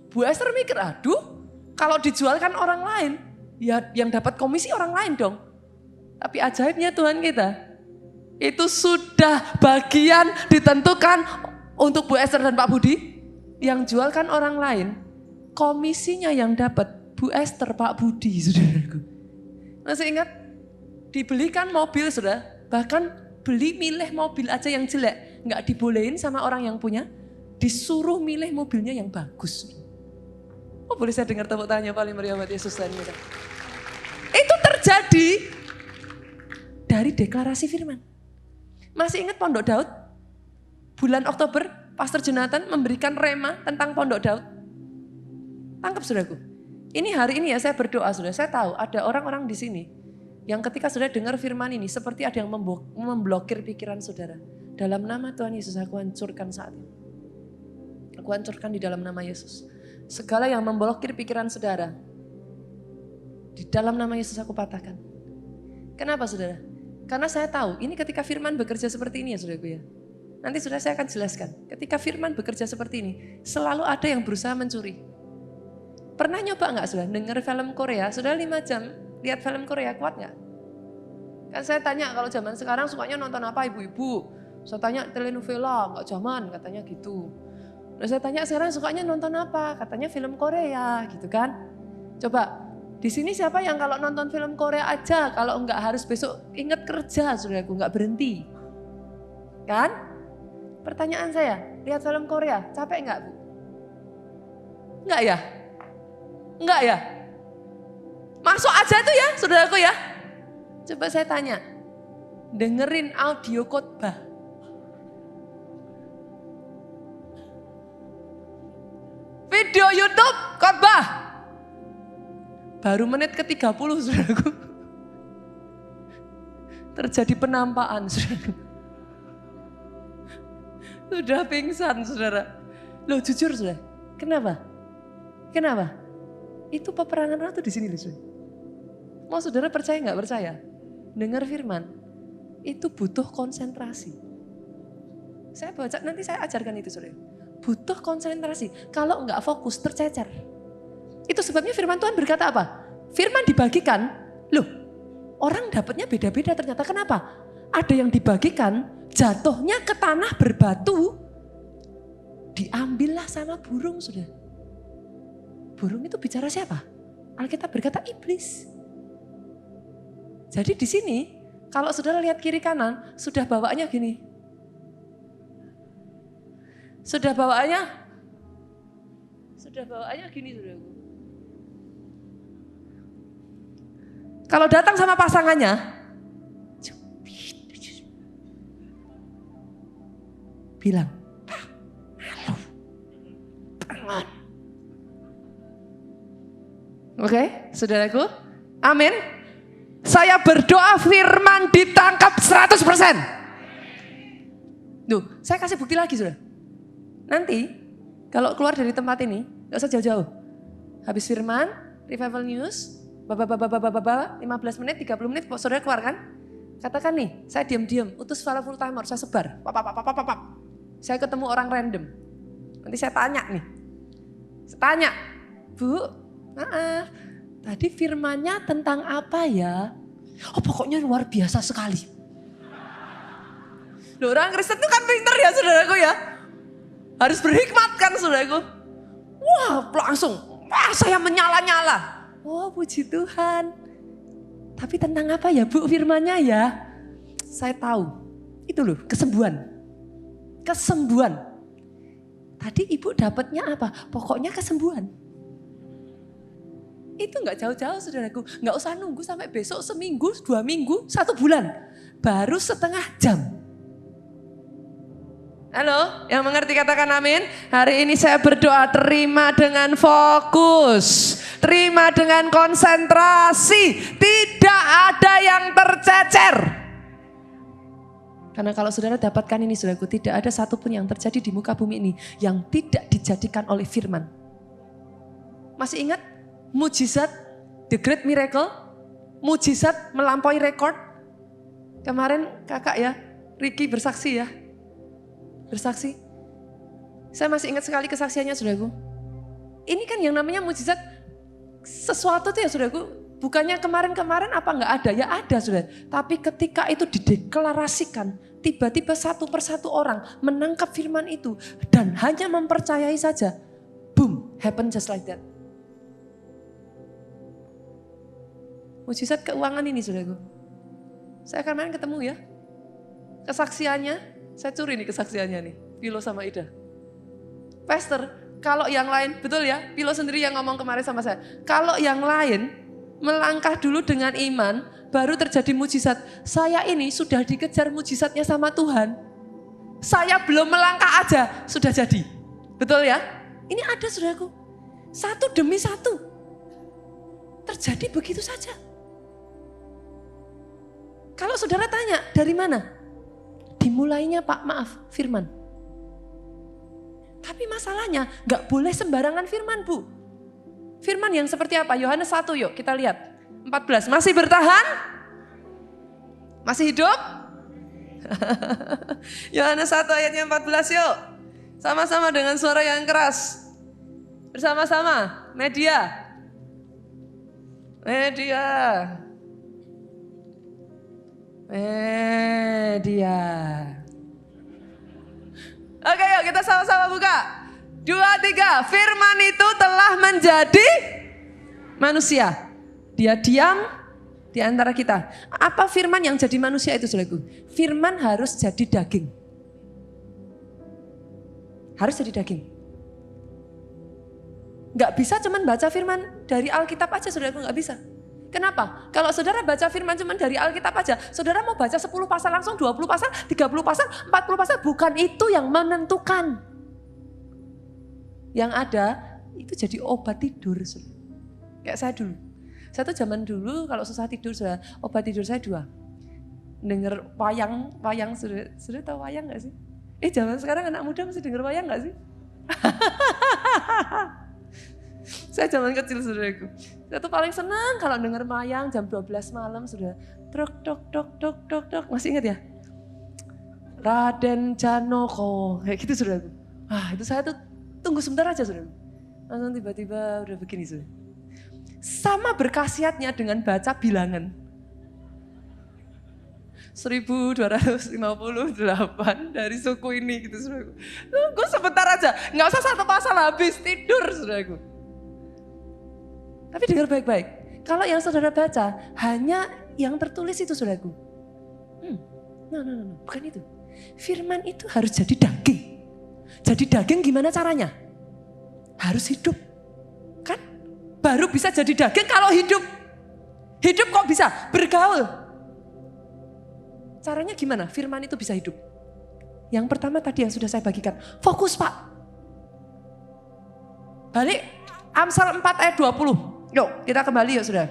Bu Esther mikir, aduh kalau dijualkan orang lain, ya yang dapat komisi orang lain dong. Tapi ajaibnya Tuhan kita, itu sudah bagian ditentukan untuk Bu Esther dan Pak Budi. Yang jualkan orang lain, komisinya yang dapat Bu Esther, Pak Budi saudaraku. Masih ingat? Dibelikan mobil sudah, bahkan beli milih mobil aja yang jelek. Nggak dibolehin sama orang yang punya, disuruh milih mobilnya yang bagus. Oh boleh saya dengar tepuk tangannya paling meriah buat Yesus dan kita. Itu terjadi dari deklarasi firman. Masih ingat Pondok Daud? Bulan Oktober, Pastor Jonathan memberikan rema tentang Pondok Daud. Tangkap saudaraku. Ini hari ini ya saya berdoa saudara, saya tahu ada orang-orang di sini Yang ketika saudara dengar firman ini, seperti ada yang memblokir pikiran saudara. Dalam nama Tuhan Yesus aku hancurkan saat ini. Aku hancurkan di dalam nama Yesus. Segala yang memblokir pikiran saudara, di dalam nama Yesus aku patahkan. Kenapa saudara? Karena saya tahu, ini ketika firman bekerja seperti ini ya saudaraku ya. Nanti saudara saya akan jelaskan. Ketika firman bekerja seperti ini, selalu ada yang berusaha mencuri. Pernah nyoba gak saudara dengar film Korea? Saudara 5 jam lihat film Korea, kuat gak? Kan saya tanya kalau zaman sekarang sukanya nonton apa ibu-ibu? Saya tanya telenovela, gak zaman katanya gitu. Terus saya tanya sekarang sukanya nonton apa? Katanya film Korea gitu kan. Coba di sini siapa yang kalau nonton film Korea aja, kalau enggak harus besok ingat kerja saudaraku, enggak berhenti. Kan? Pertanyaan saya, lihat film Korea, capek enggak Bu? Enggak ya? Enggak ya? Masuk aja tuh ya saudaraku ya. Coba saya tanya, dengerin audio khotbah. Video YouTube khotbah. Baru menit ke-30 saudaraku. Terjadi penampakan saudaraku. Sudah pingsan saudara. Loh jujur saudara, kenapa? Kenapa? Itu peperangan roh tuh di sini loh saudara. Mau saudara percaya nggak percaya? Dengar firman, itu butuh konsentrasi. Saya baca, nanti saya ajarkan itu saudara. Butuh konsentrasi, kalau nggak fokus tercecer. Itu sebabnya firman Tuhan berkata apa? Firman dibagikan, loh orang dapatnya beda-beda ternyata. Kenapa? Ada yang dibagikan, jatuhnya ke tanah berbatu, diambillah sama burung sudah. Burung itu bicara siapa? Alkitab berkata iblis. Jadi di sini kalau saudara lihat kiri kanan sudah bawaannya gini. Sudah bawaannya gini saudaraku. Kalau datang sama pasangannya, bilang, halo, bangun. Oke, saudaraku, amin. Saya berdoa firman ditangkap 100%. Duh, saya kasih bukti lagi saudara. Nanti kalau keluar dari tempat ini, gak usah jauh-jauh. Habis firman, revival news, 15 menit, 30 menit, saudara keluar kan? Katakan nih, saya diam-diam, utus para full timer, saya sebar. Saya ketemu orang random. Nanti saya tanya nih. Saya tanya, Bu, maaf, tadi firmannya tentang apa ya? Oh pokoknya luar biasa sekali. Loh, orang Kristen itu kan pinter ya saudaraku ya. Harus berhikmat kan saudaraku. Wah langsung, wah saya menyala-nyala. Oh puji Tuhan. Tapi tentang apa ya Bu firmannya ya? Saya tahu, itu loh kesembuhan. Kesembuhan. Tadi ibu dapatnya apa? Pokoknya kesembuhan. Itu gak jauh-jauh saudaraku. Gak usah nunggu sampai besok, seminggu, 2 minggu, 1 bulan. Baru setengah jam. Halo, yang mengerti katakan amin. Hari ini saya berdoa, terima dengan fokus. Terima dengan konsentrasi. Tidak ada yang tercecer. Karena kalau saudara dapatkan ini saudaraku, tidak ada satupun yang terjadi di muka bumi ini yang tidak dijadikan oleh firman. Masih ingat mujizat, the great miracle, mujizat melampaui rekor. Kemarin kakak ya, Ricky bersaksi ya. Bersaksi. Saya masih ingat sekali kesaksiannya saudaraku. Ini kan yang namanya mujizat, sesuatu tuh ya saudaraku, bukannya kemarin-kemarin apa enggak ada, ya ada saudara. Tapi ketika itu dideklarasikan, tiba-tiba satu persatu orang menangkap firman itu dan hanya mempercayai saja. Boom, happen just like that. Mujizat keuangan ini saudaraku. Saya kemarin ketemu ya, kesaksiannya, saya curi nih kesaksiannya nih, Pilo sama Ida. Pastor, kalau yang lain, betul ya, Pilo sendiri yang ngomong kemarin sama saya. Kalau yang lain melangkah dulu dengan iman, baru terjadi mujizat. Saya ini sudah dikejar mujizatnya sama Tuhan. Saya belum melangkah aja, sudah jadi. Betul ya? Ini ada saudaraku, satu demi satu. Terjadi begitu saja. Kalau saudara tanya, dari mana? Dimulainya Pak, maaf, firman. Tapi masalahnya gak boleh sembarangan firman, Bu. Firman yang seperti apa? Yohanes 1 yuk kita lihat. 14, masih bertahan? Masih hidup? Yohanes 1 ayatnya 14 yuk. Sama-sama dengan suara yang keras. Bersama-sama, media. Media. Oke yuk kita sama-sama buka. 2, 3, firman itu telah menjadi manusia. Dia diam di antara kita. Apa firman yang jadi manusia itu saudaraku? Firman harus jadi daging. Harus jadi daging. Gak bisa cuman baca firman dari Alkitab aja saudaraku, gak bisa. Kenapa? Kalau saudara baca firman cuman dari Alkitab aja, saudara mau baca 10 pasal langsung, 20 pasal, 30 pasal, 40 pasal, bukan itu yang menentukan. Yang ada itu jadi obat tidur. Kayak saya dulu. Saya tuh zaman dulu kalau susah tidur, obat tidur saya 2. Denger wayang, sudah tahu wayang gak sih? Zaman sekarang anak muda masih denger wayang gak sih? Saya zaman kecil saudaraku. Saya tuh paling senang kalau denger wayang jam 12 malam sudah trok. Masih ingat ya? Raden Janoko, kayak gitu saudaraku. Itu saya tuh tunggu sebentar aja saudaraku. Langsung tiba-tiba udah begini saudara. Sama berkhasiatnya dengan baca bilangan. 1258 dari suku ini gitu saudaraku. Tunggu sebentar aja, gak usah 1 pasal habis, tidur saudaraku. Tapi dengar baik-baik, kalau yang saudara baca hanya yang tertulis itu saudaraku. No, bukan itu. Firman itu harus jadi daging. Jadi daging gimana caranya? Harus hidup. Kan? Baru bisa jadi daging kalau hidup. Hidup kok bisa? Bergaul. Caranya gimana? Firman itu bisa hidup. Yang pertama tadi yang sudah saya bagikan. Fokus Pak. Balik Amsal 4 ayat 20. Yuk kita kembali yuk sudah.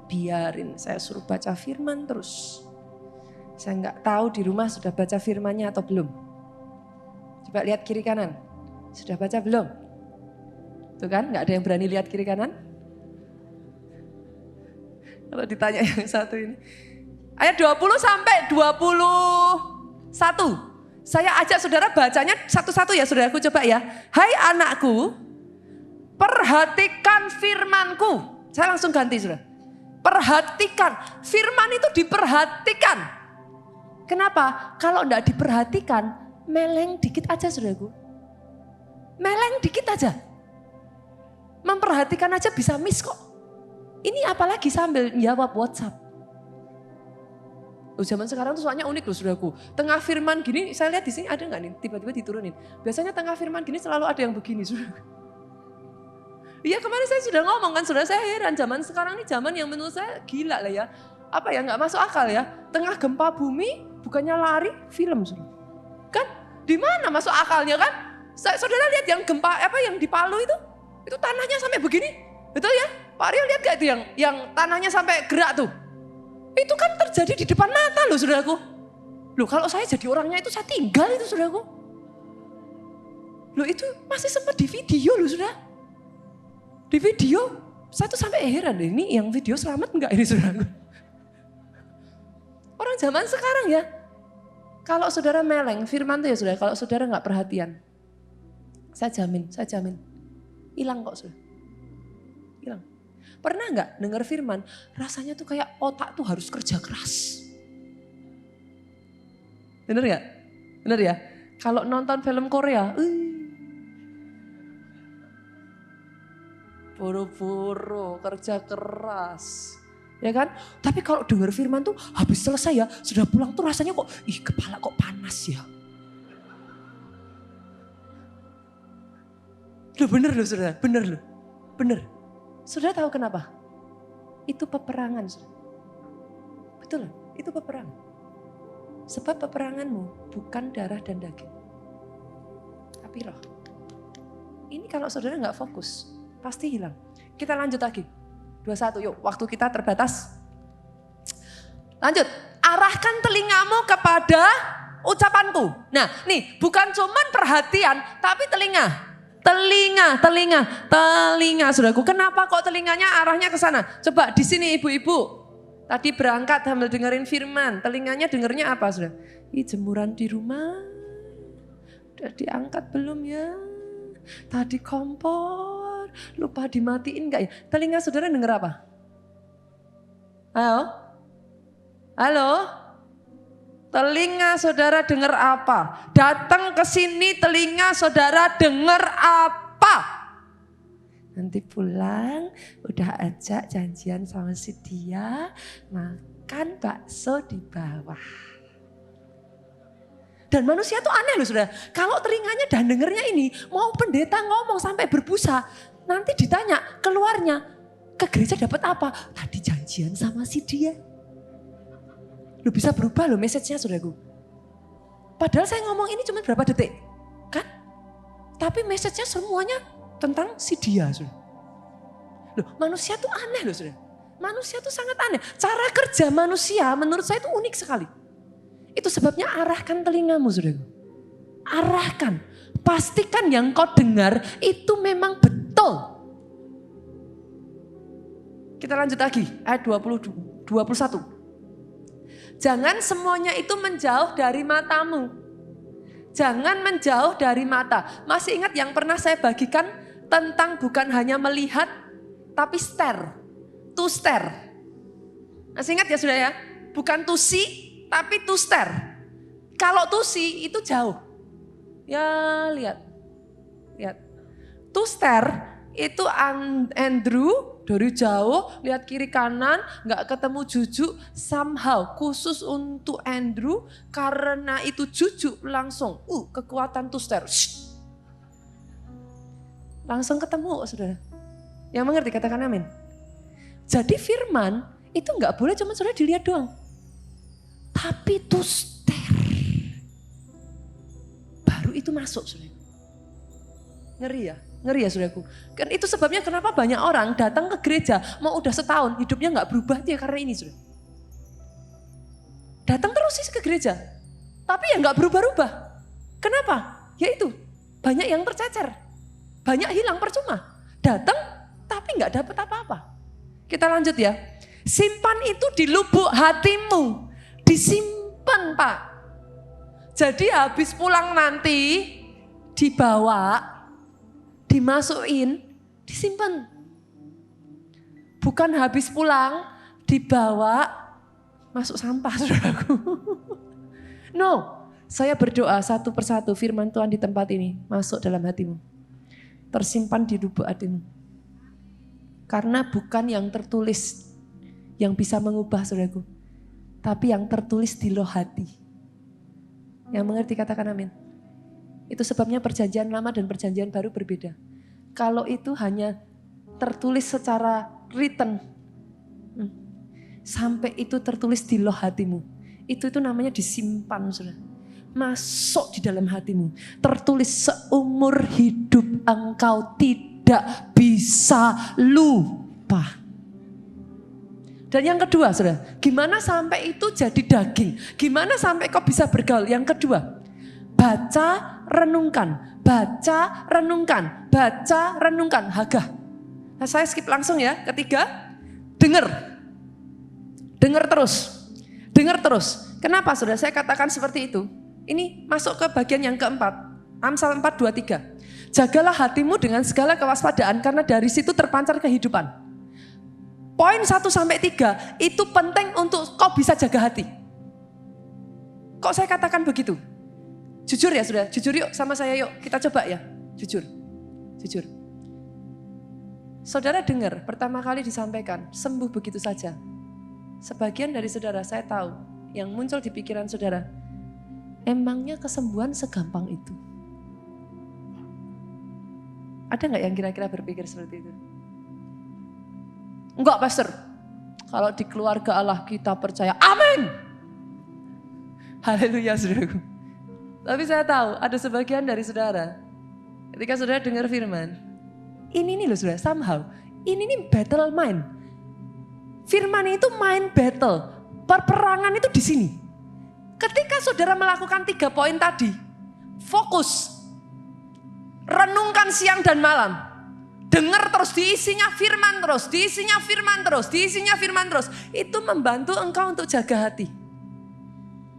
Biarin saya suruh baca firman terus. Saya nggak tahu di rumah sudah baca firmannya atau belum. Coba lihat kiri kanan. Sudah baca belum? Tuh kan nggak ada yang berani lihat kiri kanan. Kalau ditanya yang satu ini. Ayat 20 sampai 21. Saya ajak saudara bacanya satu-satu ya saudaraku, coba ya. Hai anakku, perhatikan firmanku. Saya langsung ganti saudara. Perhatikan, firman itu diperhatikan. Kenapa? Kalau enggak diperhatikan, meleng dikit aja saudaraku. Meleng dikit aja. Memperhatikan aja bisa miss kok. Ini apalagi sambil jawab WhatsApp. Zaman sekarang tuh soalnya unik loh saudaraku. Tengah firman gini, saya lihat di sini ada nggak nih tiba-tiba diturunin. Biasanya tengah firman gini selalu ada yang begini saudaraku. Iya kemarin saya sudah ngomong kan saudara, saya heran zaman sekarang ini zaman yang menurut saya gila lah ya. Apa ya nggak masuk akal ya. Tengah gempa bumi bukannya lari film saudara. Kan di mana masuk akalnya kan? Saudara lihat yang gempa apa yang di Palu itu tanahnya sampai begini. Betul ya? Pak Rio lihat gak itu yang tanahnya sampai gerak tuh? Itu kan terjadi di depan mata loh saudaraku. Loh kalau saya jadi orangnya itu saya tinggal itu saudaraku. Loh itu masih sempat di video loh saudara. Di video saya tuh sampai heran deh, ini yang video selamat enggak ini saudaraku. Orang zaman sekarang ya. Kalau saudara meleng firman tuh ya saudara, kalau saudara gak perhatian. Saya jamin. Hilang kok saudara. Hilang. Pernah nggak dengar firman, rasanya tuh kayak otak tuh harus kerja keras. Bener gak? Bener ya? Kalau nonton film Korea, boro-boro kerja keras. Ya kan? Tapi kalau dengar firman tuh habis selesai ya, sudah pulang tuh rasanya kok, kepala kok panas ya. Loh bener loh saudara, bener loh. Bener. Saudara tahu kenapa? Itu peperangan. Betul, itu peperangan. Sebab peperanganmu bukan darah dan daging. Tapi roh. Ini kalau saudara nggak fokus, pasti hilang. Kita lanjut lagi. 21 yuk, waktu kita terbatas. Lanjut, Arahkan telingamu kepada ucapanku. Nah, nih bukan cuman perhatian, tapi telinga. Telinga, saudaraku. Kenapa kok telinganya arahnya ke sana? Coba di sini ibu-ibu. Tadi berangkat sambil dengerin firman. Telinganya dengernya apa, saudara? Jemuran di rumah. Udah diangkat belum ya? Tadi kompor. Lupa dimatiin enggak ya? Telinga saudara denger apa? Halo? Telinga saudara dengar apa? Datang ke sini telinga saudara dengar apa? Nanti pulang udah ajak janjian sama si dia makan bakso di bawah. Dan manusia tuh aneh loh saudara. Kalau telinganya dan dengernya ini mau pendeta ngomong sampai berbusa. Nanti ditanya keluarnya ke gereja dapat apa? Tadi janjian sama si dia. Lu bisa berubah loh message-nya saudaraku. Padahal saya ngomong ini cuma berapa detik. Kan? Tapi message-nya semuanya tentang si dia. Saudara. Loh manusia tuh aneh loh saudara. Manusia tuh sangat aneh. Cara kerja manusia menurut saya itu unik sekali. Itu sebabnya arahkan telingamu saudaraku. Arahkan. Pastikan yang kau dengar itu memang betul. Kita lanjut lagi ayat 21. Jangan semuanya itu menjauh dari matamu. Jangan menjauh dari mata. Masih ingat yang pernah saya bagikan tentang bukan hanya melihat tapi stare. To stare. Masih ingat ya sudah ya? Bukan to see tapi to stare. Kalau to see itu jauh. Ya lihat. To stare itu Andrew dari jauh lihat kiri kanan gak ketemu Juju somehow khusus untuk Andrew karena itu Juju langsung kekuatan to stare. Langsung ketemu saudara. Yang mengerti katakan amin. Jadi firman itu gak boleh cuma saudara dilihat doang. Tapi to stare. Baru itu masuk saudara. Ngeri ya saudaraku. Kan itu sebabnya kenapa banyak orang datang ke gereja mau udah setahun hidupnya gak berubah dia karena ini saudara. Datang terus sih ke gereja. Tapi ya gak berubah-ubah. Kenapa? Ya itu banyak yang tercecer. Banyak hilang percuma. Datang tapi gak dapat apa-apa. Kita lanjut ya. Simpan itu di lubuk hatimu. Disimpan Pak. Jadi habis pulang nanti dibawa. Dimasukin, disimpan. Bukan habis pulang, dibawa, masuk sampah saudaraku. No, saya berdoa satu persatu firman Tuhan di tempat ini masuk dalam hatimu. Tersimpan di lubuk hatimu. Karena bukan yang tertulis yang bisa mengubah saudaraku. Tapi yang tertulis di loh hati. Yang mengerti katakan amin. Itu sebabnya perjanjian lama dan perjanjian baru berbeda. Kalau itu hanya tertulis secara written. Sampai itu tertulis di loh hatimu. Itu namanya disimpan saudara. Masuk di dalam hatimu. Tertulis seumur hidup engkau tidak bisa lupa. Dan yang kedua saudara. Gimana sampai itu jadi daging. Gimana sampai kau bisa bergaul. Yang kedua. Baca, renungkan, baca, renungkan, baca, renungkan, Hagah. Nah, saya skip langsung ya. Ketiga, dengar terus. Kenapa saudara saya katakan seperti itu? Ini masuk ke bagian yang keempat. Amsal 4:23. Jagalah hatimu dengan segala kewaspadaan karena dari situ terpancar kehidupan. Poin 1-3 itu penting untuk kau bisa jaga hati. Kok saya katakan begitu? Jujur ya saudara, jujur yuk sama saya yuk, kita coba ya, jujur. Saudara dengar pertama kali disampaikan, sembuh begitu saja. Sebagian dari saudara saya tahu, yang muncul di pikiran saudara, emangnya kesembuhan segampang itu? Ada gak yang kira-kira berpikir seperti itu? Enggak pastor, kalau di keluarga Allah kita percaya, amin. Haleluya saudaraku. Tapi saya tahu ada sebagian dari saudara, ketika saudara dengar firman, ini nih loh saudara, somehow, ini nih battle mind. Firman itu mind battle, Perperangan itu di sini. Ketika saudara melakukan 3 poin tadi, fokus, renungkan siang dan malam, dengar terus, diisinya firman terus, diisinya firman terus, diisinya firman terus. Itu membantu engkau untuk jaga hati.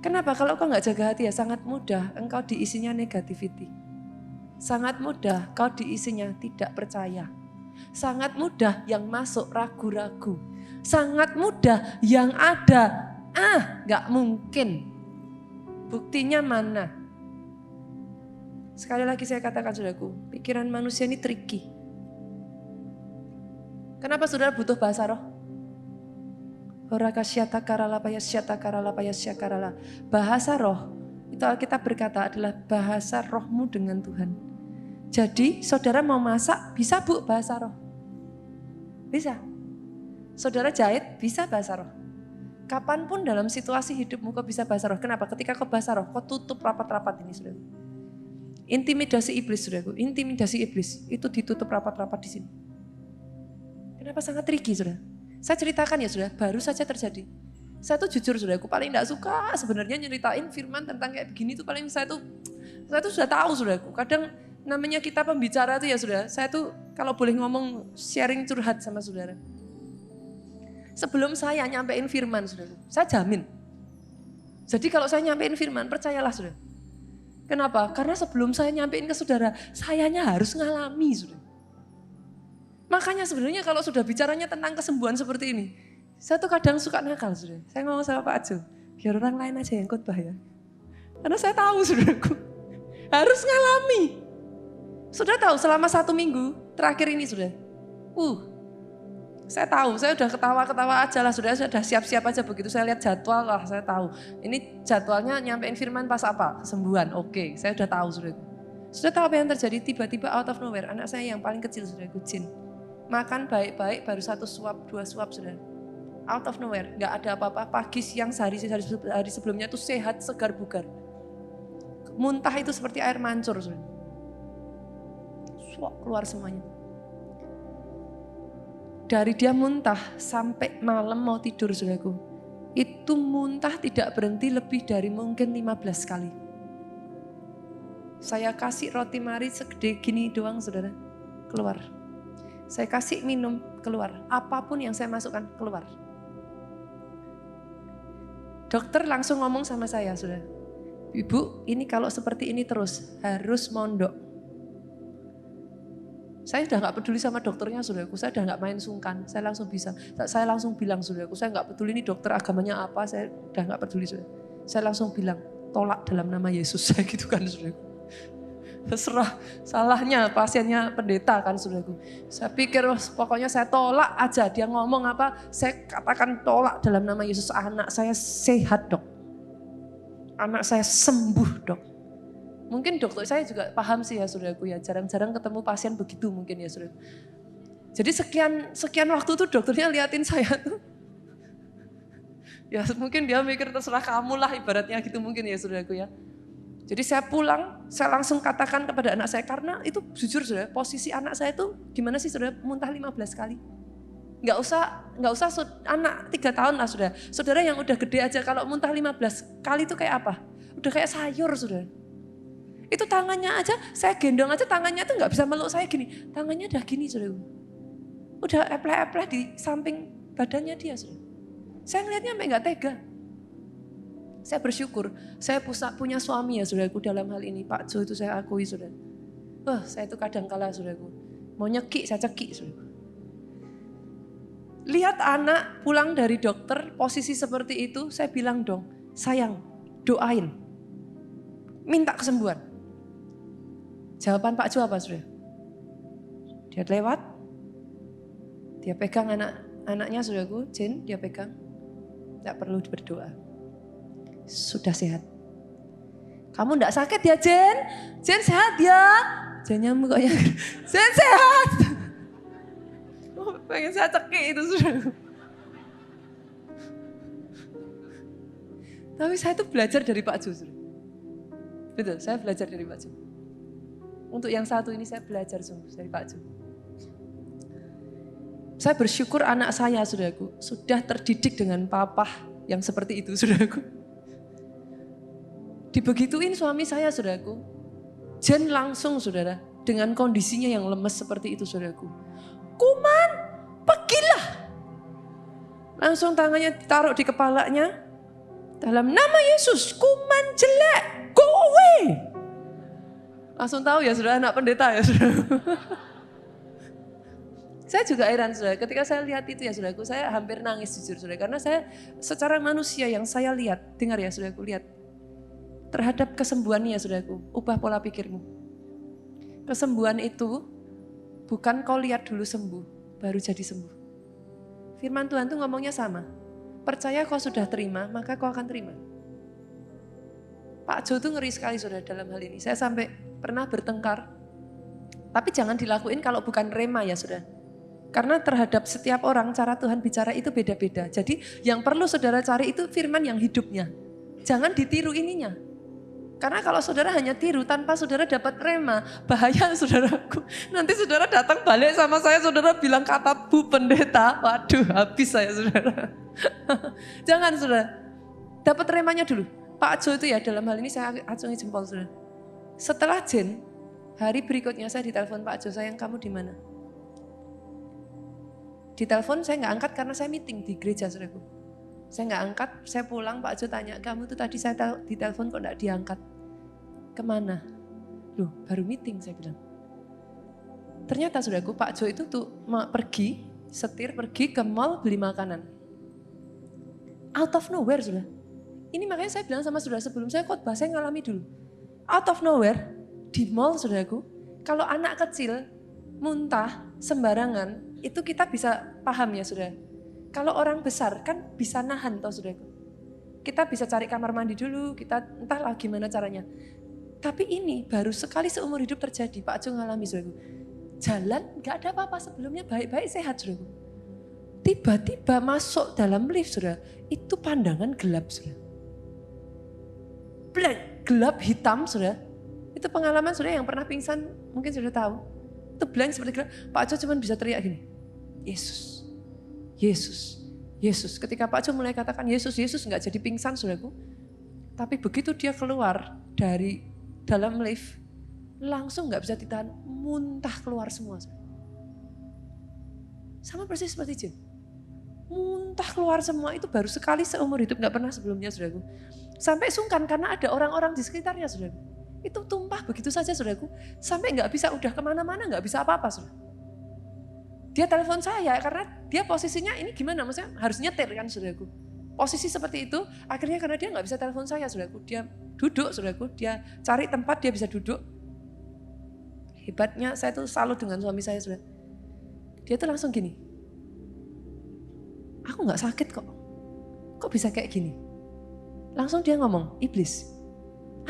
Kenapa? Kalau kau nggak jaga hati ya sangat mudah engkau diisinya negativity. Sangat mudah kau diisinya tidak percaya. Sangat mudah yang masuk ragu-ragu. Sangat mudah yang ada, nggak mungkin. Buktinya mana? Sekali lagi saya katakan saudaraku, pikiran manusia ini tricky. Kenapa saudara butuh bahasa roh? Bahasa roh, itu Alkitab berkata adalah bahasa rohmu dengan Tuhan. Jadi saudara mau masak, bisa bu bahasa roh? Bisa. Saudara jahit, bisa bahasa roh. Kapanpun dalam situasi hidupmu kau bisa bahasa roh. Kenapa? Ketika kau bahasa roh, kau tutup rapat-rapat ini saudara. Intimidasi iblis saudaraku, intimidasi iblis itu ditutup rapat-rapat di sini. Kenapa sangat tricky saudara? Saya ceritakan ya saudara, baru saja terjadi. Saya tuh jujur saudaraku paling gak suka sebenarnya nyeritain firman tentang kayak begini tuh paling saya tuh sudah tahu saudaraku. Kadang namanya kita pembicara tuh ya saudara, saya tuh kalau boleh ngomong sharing curhat sama saudara. Sebelum saya nyampein firman saudaraku, saya jamin. Jadi kalau saya nyampein firman, percayalah saudara. Kenapa? Karena sebelum saya nyampein ke saudara, sayanya harus ngalami saudara. Makanya sebenarnya kalau sudah bicaranya tentang kesembuhan seperti ini, saya tuh kadang suka nakal saudara. Saya ngomong sama Pak Ajo, biar orang lain aja yang khotbah ya. Karena saya tahu saudaraku, harus ngalami. Sudah tahu selama 1 minggu terakhir ini sudah. Saya tahu, saya udah ketawa-ketawa aja lah sudah siap-siap aja begitu saya lihat jadwal lah saya tahu. Ini jadwalnya nyampein firman pas apa? Kesembuhan, oke, saya udah tahu sudah. Sudah tahu apa yang terjadi? Tiba-tiba out of nowhere, anak saya yang paling kecil sudah Jin. Makan baik-baik baru 1 suap, 2 suap sudah. Out of nowhere, gak ada apa-apa. Pagi, siang, sehari sebelumnya itu sehat, segar, bugar. Muntah itu seperti air mancur sudah. Suap keluar semuanya. Dari dia muntah sampai malam mau tidur saudaraku. Itu muntah tidak berhenti lebih dari mungkin 15 kali. Saya kasih roti mari segede gini doang saudara, keluar. Saya kasih minum, keluar. Apapun yang saya masukkan, keluar. Dokter langsung ngomong sama saya, saudara. Ibu, ini kalau seperti ini terus, harus mondok. Saya udah gak peduli sama dokternya, saudaraku. Saya udah gak main sungkan, saya langsung bisa. Saya langsung bilang, saudaraku, saya gak peduli ini dokter agamanya apa, saya udah gak peduli, saudara. Saya langsung bilang, tolak dalam nama Yesus, saya gitu kan, saudaraku. Terserah salahnya pasiennya pendeta kan saudaraku. Saya pikir pokoknya saya tolak aja. Dia ngomong apa, saya katakan tolak dalam nama Yesus. Anak saya sehat dok. Anak saya sembuh dok. Mungkin dokter saya juga paham sih ya saudaraku ya. Jarang-jarang ketemu pasien begitu mungkin ya saudaraku. Jadi sekian waktu tuh dokternya liatin saya tuh. Ya mungkin dia mikir terserah kamu lah ibaratnya gitu mungkin ya saudaraku ya. Jadi saya pulang, saya langsung katakan kepada anak saya, karena itu jujur saudara, posisi anak saya itu gimana sih saudara, muntah 15 kali. Nggak usah anak 3 tahun lah saudara. Saudara yang udah gede aja kalau muntah 15 kali itu kayak apa? Udah kayak sayur saudara. Itu tangannya aja, saya gendong aja tangannya tuh nggak bisa meluk saya gini. Tangannya udah gini saudara. Udah epleh-epleh di samping badannya dia saudara. Saya ngeliatnya sampai nggak tega. Saya bersyukur, saya punya suami ya saudaraku dalam hal ini. Pak Jo itu saya akui saudara. Saya itu kadang kala saudaraku. Mau nyekik, saya cekik saudaraku. Lihat anak pulang dari dokter, posisi seperti itu, saya bilang dong, sayang doain. Minta kesembuhan. Jawaban Pak Jo apa saudara? Dia lewat, dia pegang anaknya saudaraku, Jen, dia pegang. Tidak perlu berdoa. Sudah sehat. Kamu enggak sakit ya Jen? Jen sehat ya? Jennya mukanya, Jen sehat. Pengen saya cekik itu sudah. Tapi saya tuh belajar dari Pak Jo. Betul, saya belajar dari Pak Jo. Untuk yang satu ini saya belajar sungguh dari Pak Jo. Saya bersyukur anak saya saudaraku sudah terdidik dengan papa yang seperti itu, saudaraku. Dibegituin suami saya, saudaraku. Jen langsung, saudara, dengan kondisinya yang lemes seperti itu, saudaraku. Kuman, pergilah. Langsung tangannya ditaruh di kepalanya. Dalam nama Yesus, kuman jelek, go away. Langsung tahu ya, saudara, anak pendeta ya, saudara. Saya juga heran, saudara, ketika saya lihat itu ya, saudaraku, saya hampir nangis jujur, saudara. Karena saya secara manusia yang saya lihat, dengar ya, saudaraku, lihat. Terhadap kesembuhannya, saudaraku, ubah pola pikirmu. Kesembuhan itu bukan kau lihat dulu sembuh, baru jadi sembuh. Firman Tuhan tuh ngomongnya sama. Percaya kau sudah terima, maka kau akan terima. Pak Jo tuh ngeri sekali, saudara, dalam hal ini. Saya sampai pernah bertengkar. Tapi jangan dilakuin kalau bukan rema ya, saudara. Karena terhadap setiap orang cara Tuhan bicara itu beda-beda. Jadi yang perlu saudara cari itu firman yang hidupnya. Jangan ditiru ininya. Karena kalau saudara hanya tiru tanpa saudara dapat rema, bahaya saudaraku. Nanti saudara datang balik sama saya, saudara bilang kata Bu Pendeta, waduh habis saya saudara. Jangan saudara, dapat remanya dulu. Pak Jo itu ya dalam hal ini saya acungi jempol saudara. Setelah Jen, hari berikutnya saya ditelepon Pak Jo, sayang kamu di mana? Ditelepon saya nggak angkat karena saya meeting di gereja saudaraku. Saya nggak angkat, saya pulang Pak Jo tanya, kamu tuh tadi saya ditelepon kok nggak diangkat? Kemana? Loh baru meeting saya bilang. Ternyata saudaraku Pak Jo itu tuh pergi, setir pergi ke mall beli makanan. Out of nowhere saudara. Ini makanya saya bilang sama saudara sebelum saya khotbah, saya ngalami dulu. Out of nowhere, di mall saudaraku, kalau anak kecil muntah sembarangan, itu kita bisa paham ya saudara. Kalau orang besar kan bisa nahan toh saudaraku. Kita bisa cari kamar mandi dulu, kita entahlah gimana caranya. Tapi ini baru sekali seumur hidup terjadi, Pak Jo ngalami saudaraku. Jalan gak ada apa-apa sebelumnya baik-baik sehat saudaraku. Tiba-tiba masuk dalam lift saudara, itu pandangan gelap saudara. Blank, gelap hitam saudara. Itu pengalaman saudara yang pernah pingsan, mungkin sudah tahu. Itu blank seperti gelap, Pak Jo cuma bisa teriak gini, Yesus. Yesus, Yesus. Ketika Pak Jo mulai katakan Yesus, Yesus nggak jadi pingsan saudaraku. Tapi begitu dia keluar dari dalam lift, langsung nggak bisa ditahan, muntah keluar semua. Sama persis seperti Jen. Muntah keluar semua itu baru sekali seumur hidup, nggak pernah sebelumnya saudaraku. Sampai sungkan karena ada orang-orang di sekitarnya saudaraku. Itu tumpah begitu saja saudaraku. Sampai nggak bisa udah kemana-mana, nggak bisa apa-apa saudara. Dia telepon saya karena dia posisinya ini gimana, maksudnya harus nyetir kan saudaraku. Posisi seperti itu, akhirnya karena dia nggak bisa telepon saya saudaraku. Dia duduk saudaraku, dia cari tempat dia bisa duduk. Hebatnya saya tuh salut dengan suami saya saudara. Dia tuh langsung gini, aku nggak sakit kok bisa kayak gini? Langsung dia ngomong, iblis,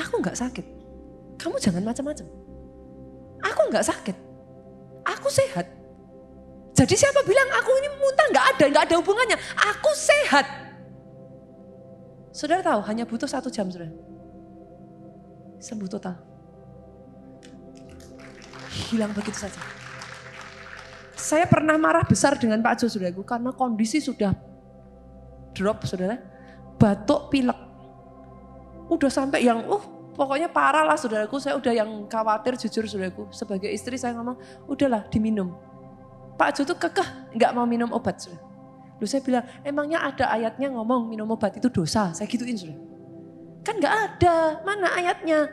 aku nggak sakit, kamu jangan macam-macam. Aku nggak sakit, aku sehat. Jadi siapa bilang aku ini muntah? Nggak ada hubungannya. Aku sehat. Saudara tahu, hanya butuh 1 jam saudara. Sembuh total. Hilang begitu saja. Saya pernah marah besar dengan Pak Jo saudaraku karena kondisi sudah drop saudara. Batuk, pilek. Udah sampai yang pokoknya parah lah saudaraku. Saya udah yang khawatir jujur saudaraku. Sebagai istri saya ngomong, udahlah diminum. Pak Jo tuh kekeh nggak mau minum obat saudara. Lalu saya bilang, emangnya ada ayatnya ngomong minum obat itu dosa? Saya gituin saudara. Kan nggak ada, mana ayatnya?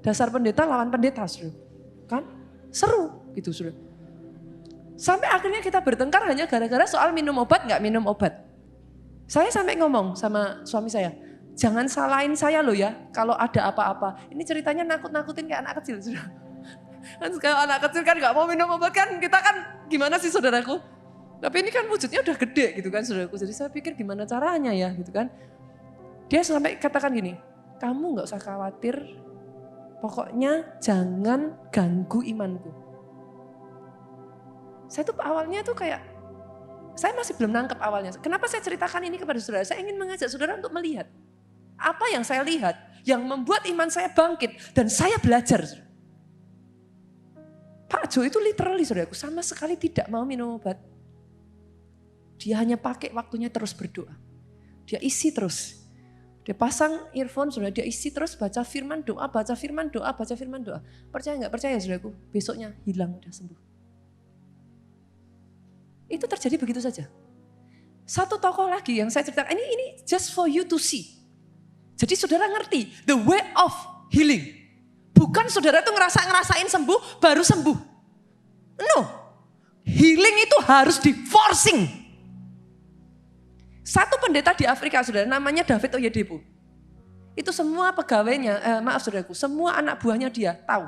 Dasar pendeta lawan pendeta saudara. Kan seru gitu saudara. Sampai akhirnya kita bertengkar hanya gara-gara soal minum obat nggak minum obat. Saya sampai ngomong sama suami saya, jangan salahin saya loh ya kalau ada apa-apa. Ini ceritanya nakut-nakutin kayak anak kecil saudara. Kan kalau anak kecil kan gak mau minum obat kan, kita kan gimana sih saudaraku. Tapi ini kan wujudnya udah gede gitu kan saudaraku. Jadi saya pikir gimana caranya ya gitu kan. Dia sampai katakan gini, kamu gak usah khawatir, pokoknya jangan ganggu imanku. Saya tuh awalnya tuh kayak, saya masih belum nangkep awalnya. Kenapa saya ceritakan ini kepada saudara? Saya ingin mengajak saudara untuk melihat. Apa yang saya lihat, yang membuat iman saya bangkit dan saya belajar. Pak Jo itu literally saudaraku sama sekali tidak mau minum obat. Dia hanya pakai waktunya terus berdoa. Dia isi terus. Dia pasang earphone, saudara, dia isi terus baca firman doa, baca firman doa, baca firman doa. Percaya nggak percaya saudaraku, besoknya hilang, udah sembuh. Itu terjadi begitu saja. Satu tokoh lagi yang saya ceritakan, ini just for you to see. Jadi saudara ngerti, the way of healing. Bukan saudara tuh ngerasain sembuh, baru sembuh. No, healing itu harus di forcing. Satu pendeta di Afrika saudara, namanya David Oyedepo. Itu semua pegawainya, maaf saudaraku, semua anak buahnya dia tahu.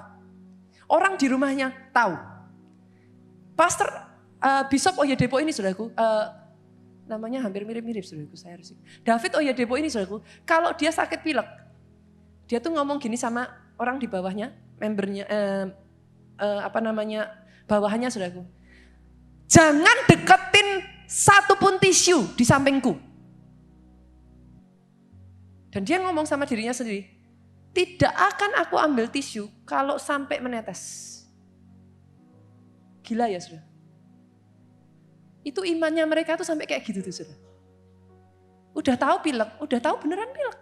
Orang di rumahnya tahu. Pastor Bishop Oyedepo ini saudaraku, namanya hampir mirip-mirip saudaraku, saya harus. David Oyedepo ini saudaraku, kalau dia sakit pilek, dia tuh ngomong gini sama orang di bawahnya, membernya, bawahannya saudaraku. Jangan deketin satupun tisu di sampingku. Dan dia ngomong sama dirinya sendiri, tidak akan aku ambil tisu kalau sampai menetes. Gila ya saudara. Itu imannya mereka tuh sampai kayak gitu tuh saudara. Udah tahu pilek, udah tahu beneran pilek.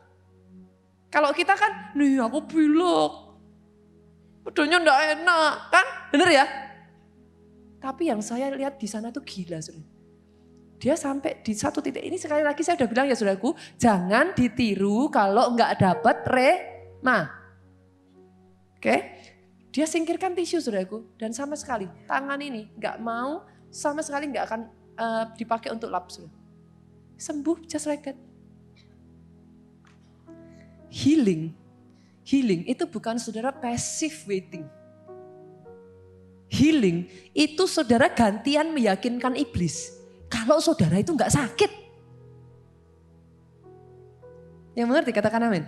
Kalau kita kan, nih aku pilek. Udahnya enggak enak, kan? Bener ya? Tapi yang saya lihat di sana tuh gila saudara. Dia sampai di satu titik ini, sekali lagi saya udah bilang ya saudaraku, jangan ditiru kalau enggak dapat rema. Oke? Dia singkirkan tisu saudaraku, dan sama sekali tangan ini enggak mau, sama sekali enggak akan dipakai untuk lap. Sembuh just like that. Healing itu bukan saudara passive waiting. Healing itu saudara gantian meyakinkan iblis. Kalau saudara itu enggak sakit. Yang mengerti katakan amin.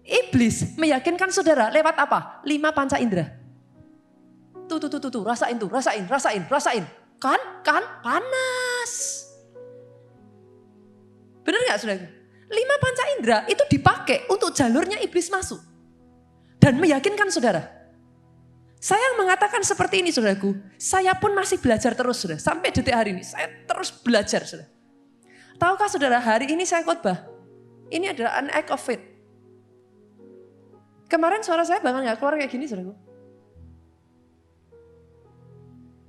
Iblis meyakinkan saudara lewat apa? 5 panca indera. Tuh, rasain. Kan, panas. Benar gak saudara? 5 panca indera itu dipakai untuk jalurnya iblis masuk. Dan meyakinkan saudara. Saya mengatakan seperti ini saudaraku, saya pun masih belajar terus saudara. Sampai detik hari ini, saya terus belajar saudara. Tahukah saudara, hari ini saya khotbah. Ini adalah an act of faith. Kemarin suara saya bahkan gak keluar kayak gini saudaraku.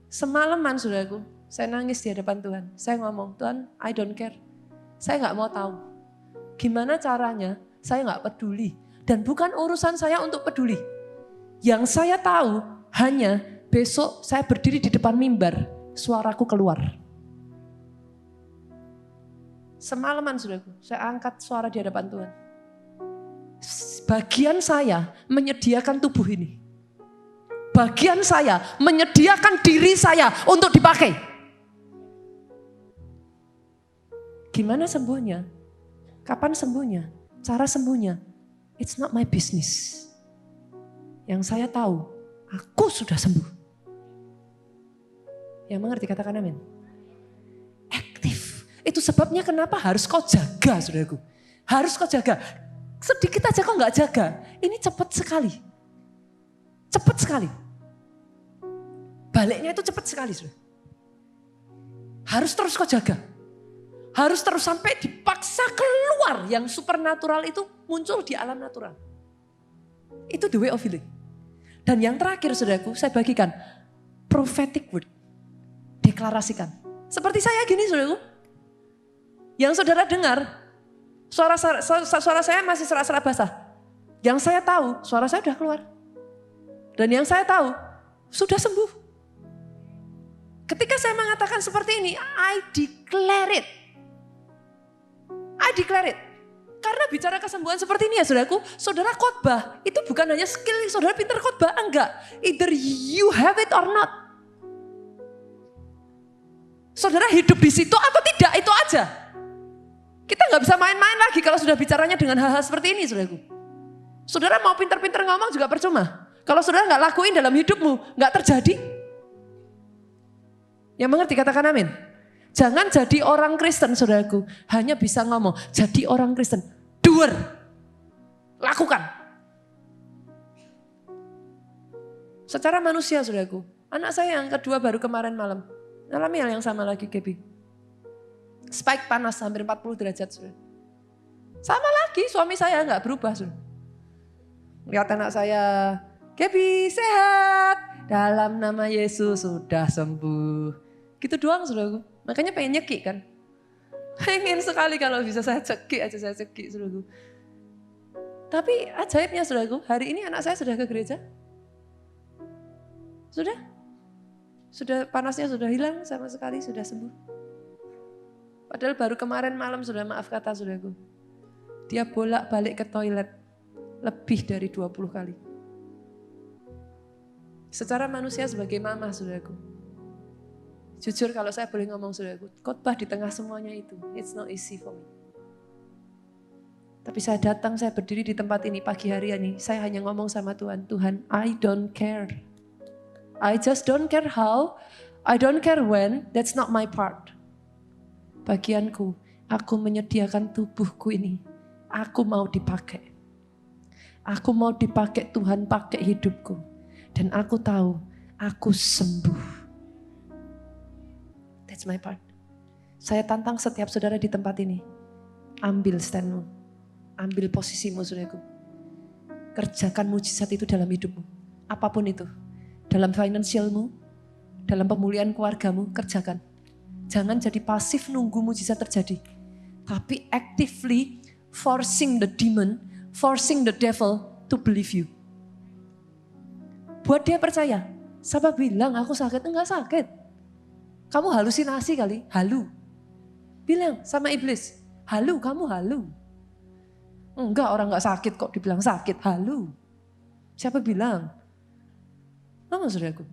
Semalaman saudaraku, saya nangis di hadapan Tuhan. Saya ngomong, Tuhan I don't care. Saya gak mau tahu. Gimana caranya, saya gak peduli. Dan bukan urusan saya untuk peduli. Yang saya tahu hanya besok saya berdiri di depan mimbar, suaraku keluar. Semalaman saudaraku, saya angkat suara di hadapan Tuhan. Bagian saya menyediakan tubuh ini. Bagian saya menyediakan diri saya untuk dipakai. Gimana sembuhnya? Kapan sembuhnya? Cara sembuhnya? It's not my business. Yang saya tahu, aku sudah sembuh. Yang mengerti katakan amin. Aktif. Itu sebabnya kenapa harus kau jaga saudaraku. Harus kau jaga. Sedikit aja kau gak jaga. Ini cepat sekali. Cepat sekali. Baliknya itu cepat sekali saudara. Harus terus kau jaga. Harus terus sampai dipaksa keluar. Yang supernatural itu muncul di alam natural. Itu the way of healing. Dan yang terakhir saudaraku, saya bagikan prophetic word. Deklarasikan. Seperti saya gini saudaraku. Yang saudara dengar, suara saya masih serak-serak basah. Yang saya tahu, suara saya sudah keluar. Dan yang saya tahu, sudah sembuh. Ketika saya mengatakan seperti ini, I declare it. I declare it. Karena bicara kesembuhan seperti ini ya saudaraku, saudara khotbah itu bukan hanya skill, saudara pintar khotbah, enggak. Either you have it or not. Saudara hidup di situ atau tidak, itu aja. Kita nggak bisa main-main lagi kalau sudah bicaranya dengan hal-hal seperti ini saudaraku. Saudara mau pintar-pintar ngomong juga percuma. Kalau saudara nggak lakuin dalam hidupmu, nggak terjadi. Yang mengerti katakan amin. Jangan jadi orang Kristen saudaraku, hanya bisa ngomong. Jadi orang Kristen, doer, lakukan. Secara manusia saudaraku, anak saya yang kedua baru kemarin malam, alami hal yang sama lagi Gaby. Spike panas hampir 40 derajat. Saudara. Sama lagi suami saya nggak berubah. Saudara. Lihat anak saya, Gaby sehat, dalam nama Yesus sudah sembuh. Gitu doang saudaraku. Makanya pengen nyekik kan. Pengen sekali kalau bisa saya cekik aja, saya cekik saudaraku. Tapi ajaibnya saudaraku, hari ini anak saya sudah ke gereja. Sudah panasnya sudah hilang sama sekali, sudah sembuh. Padahal baru kemarin malam sudah maaf kata saudaraku. Dia bolak-balik ke toilet lebih dari 20 kali. Secara manusia sebagai mama saudaraku. Jujur kalau saya boleh ngomong saudaraku, khotbah di tengah semuanya itu, it's not easy for me. Tapi saya datang, saya berdiri di tempat ini pagi hari ini, saya hanya ngomong sama Tuhan, Tuhan, I don't care. I just don't care how, I don't care when, that's not my part. Bagianku, aku menyediakan tubuhku ini, aku mau dipakai. Aku mau dipakai Tuhan, pakai hidupku. Dan aku tahu, aku sembuh. That's my part. Saya tantang setiap saudara di tempat ini, ambil standmu. Ambil posisimu saudaraku. Kerjakan mujizat itu dalam hidupmu. Apapun itu. Dalam finansialmu, dalam pemulihan keluargamu, kerjakan. Jangan jadi pasif nunggu mujizat terjadi. Tapi actively forcing the demon, forcing the devil to believe you. Buat dia percaya. Siapa bilang aku sakit? Enggak sakit. Kamu halusinasi kali, halu. Bilang sama iblis, halu kamu halu. Enggak, orang enggak sakit kok dibilang sakit, halu. Siapa bilang? Mama saudaraku,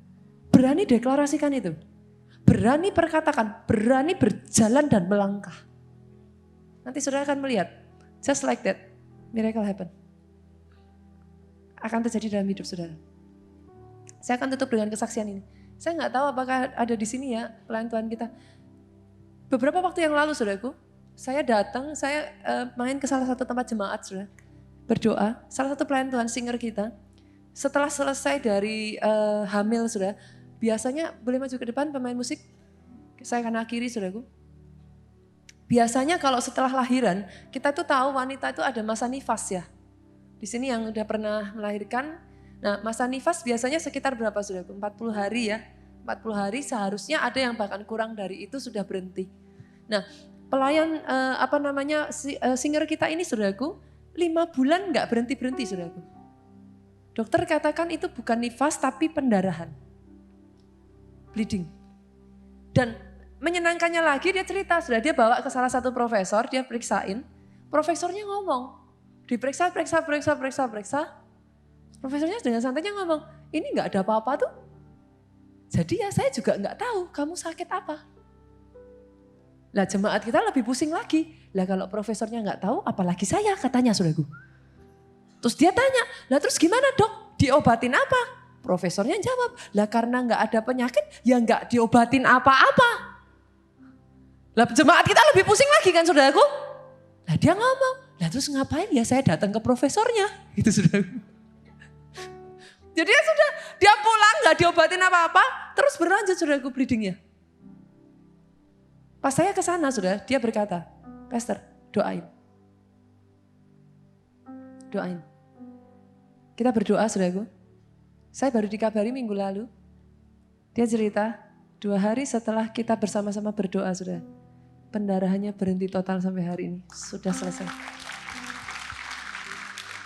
berani deklarasikan itu. Berani perkatakan, berani berjalan dan melangkah. Nanti saudara akan melihat, just like that, miracle happen. Akan terjadi dalam hidup saudara. Saya akan tutup dengan kesaksian ini. Saya enggak tahu apakah ada di sini ya pelayan Tuhan kita. Beberapa waktu yang lalu saudaraku, saya datang, saya main ke salah satu tempat jemaat, saudara. Berdoa, salah satu pelayan Tuhan, singer kita. Setelah selesai dari hamil, saudara. Biasanya, boleh maju ke depan pemain musik? Saya akan akhiri, saudaraku. Biasanya kalau setelah lahiran, kita tuh tahu wanita itu ada masa nifas ya. Di sini yang udah pernah melahirkan, nah masa nifas biasanya sekitar berapa, saudaraku? 40 hari ya. 40 hari seharusnya ada yang bahkan kurang dari itu sudah berhenti. Nah, pelayan singer kita ini saudaraku 5 bulan gak berhenti-berhenti saudaraku. Dokter katakan itu bukan nifas tapi pendarahan. Bleeding. Dan menyenangkannya lagi dia cerita, sudah dia bawa ke salah satu profesor, dia periksain. Profesornya ngomong, diperiksa. Profesornya dengan santainya ngomong, ini gak ada apa-apa tuh. Jadi ya saya juga gak tahu kamu sakit apa. Lah jemaat kita lebih pusing lagi. Lah kalau profesornya nggak tahu, apalagi saya katanya saudaraku. Terus dia tanya, lah terus gimana dok? Diobatin apa? Profesornya jawab, lah karena nggak ada penyakit, ya nggak diobatin apa-apa. Lah jemaat kita lebih pusing lagi kan saudaraku. Lah dia ngomong, lah terus ngapain ya saya datang ke profesornya? Itu saudaraku. Jadi ya sudah, dia pulang nggak diobatin apa-apa, terus berlanjut saudaraku bleedingnya. Pas saya ke sana sudah, dia berkata, Pastor, doain. Doain. Kita berdoa saudaraku. Saya baru dikabari minggu lalu. Dia cerita, 2 hari setelah kita bersama-sama berdoa sudah. Pendarahannya berhenti total sampai hari ini. Sudah selesai.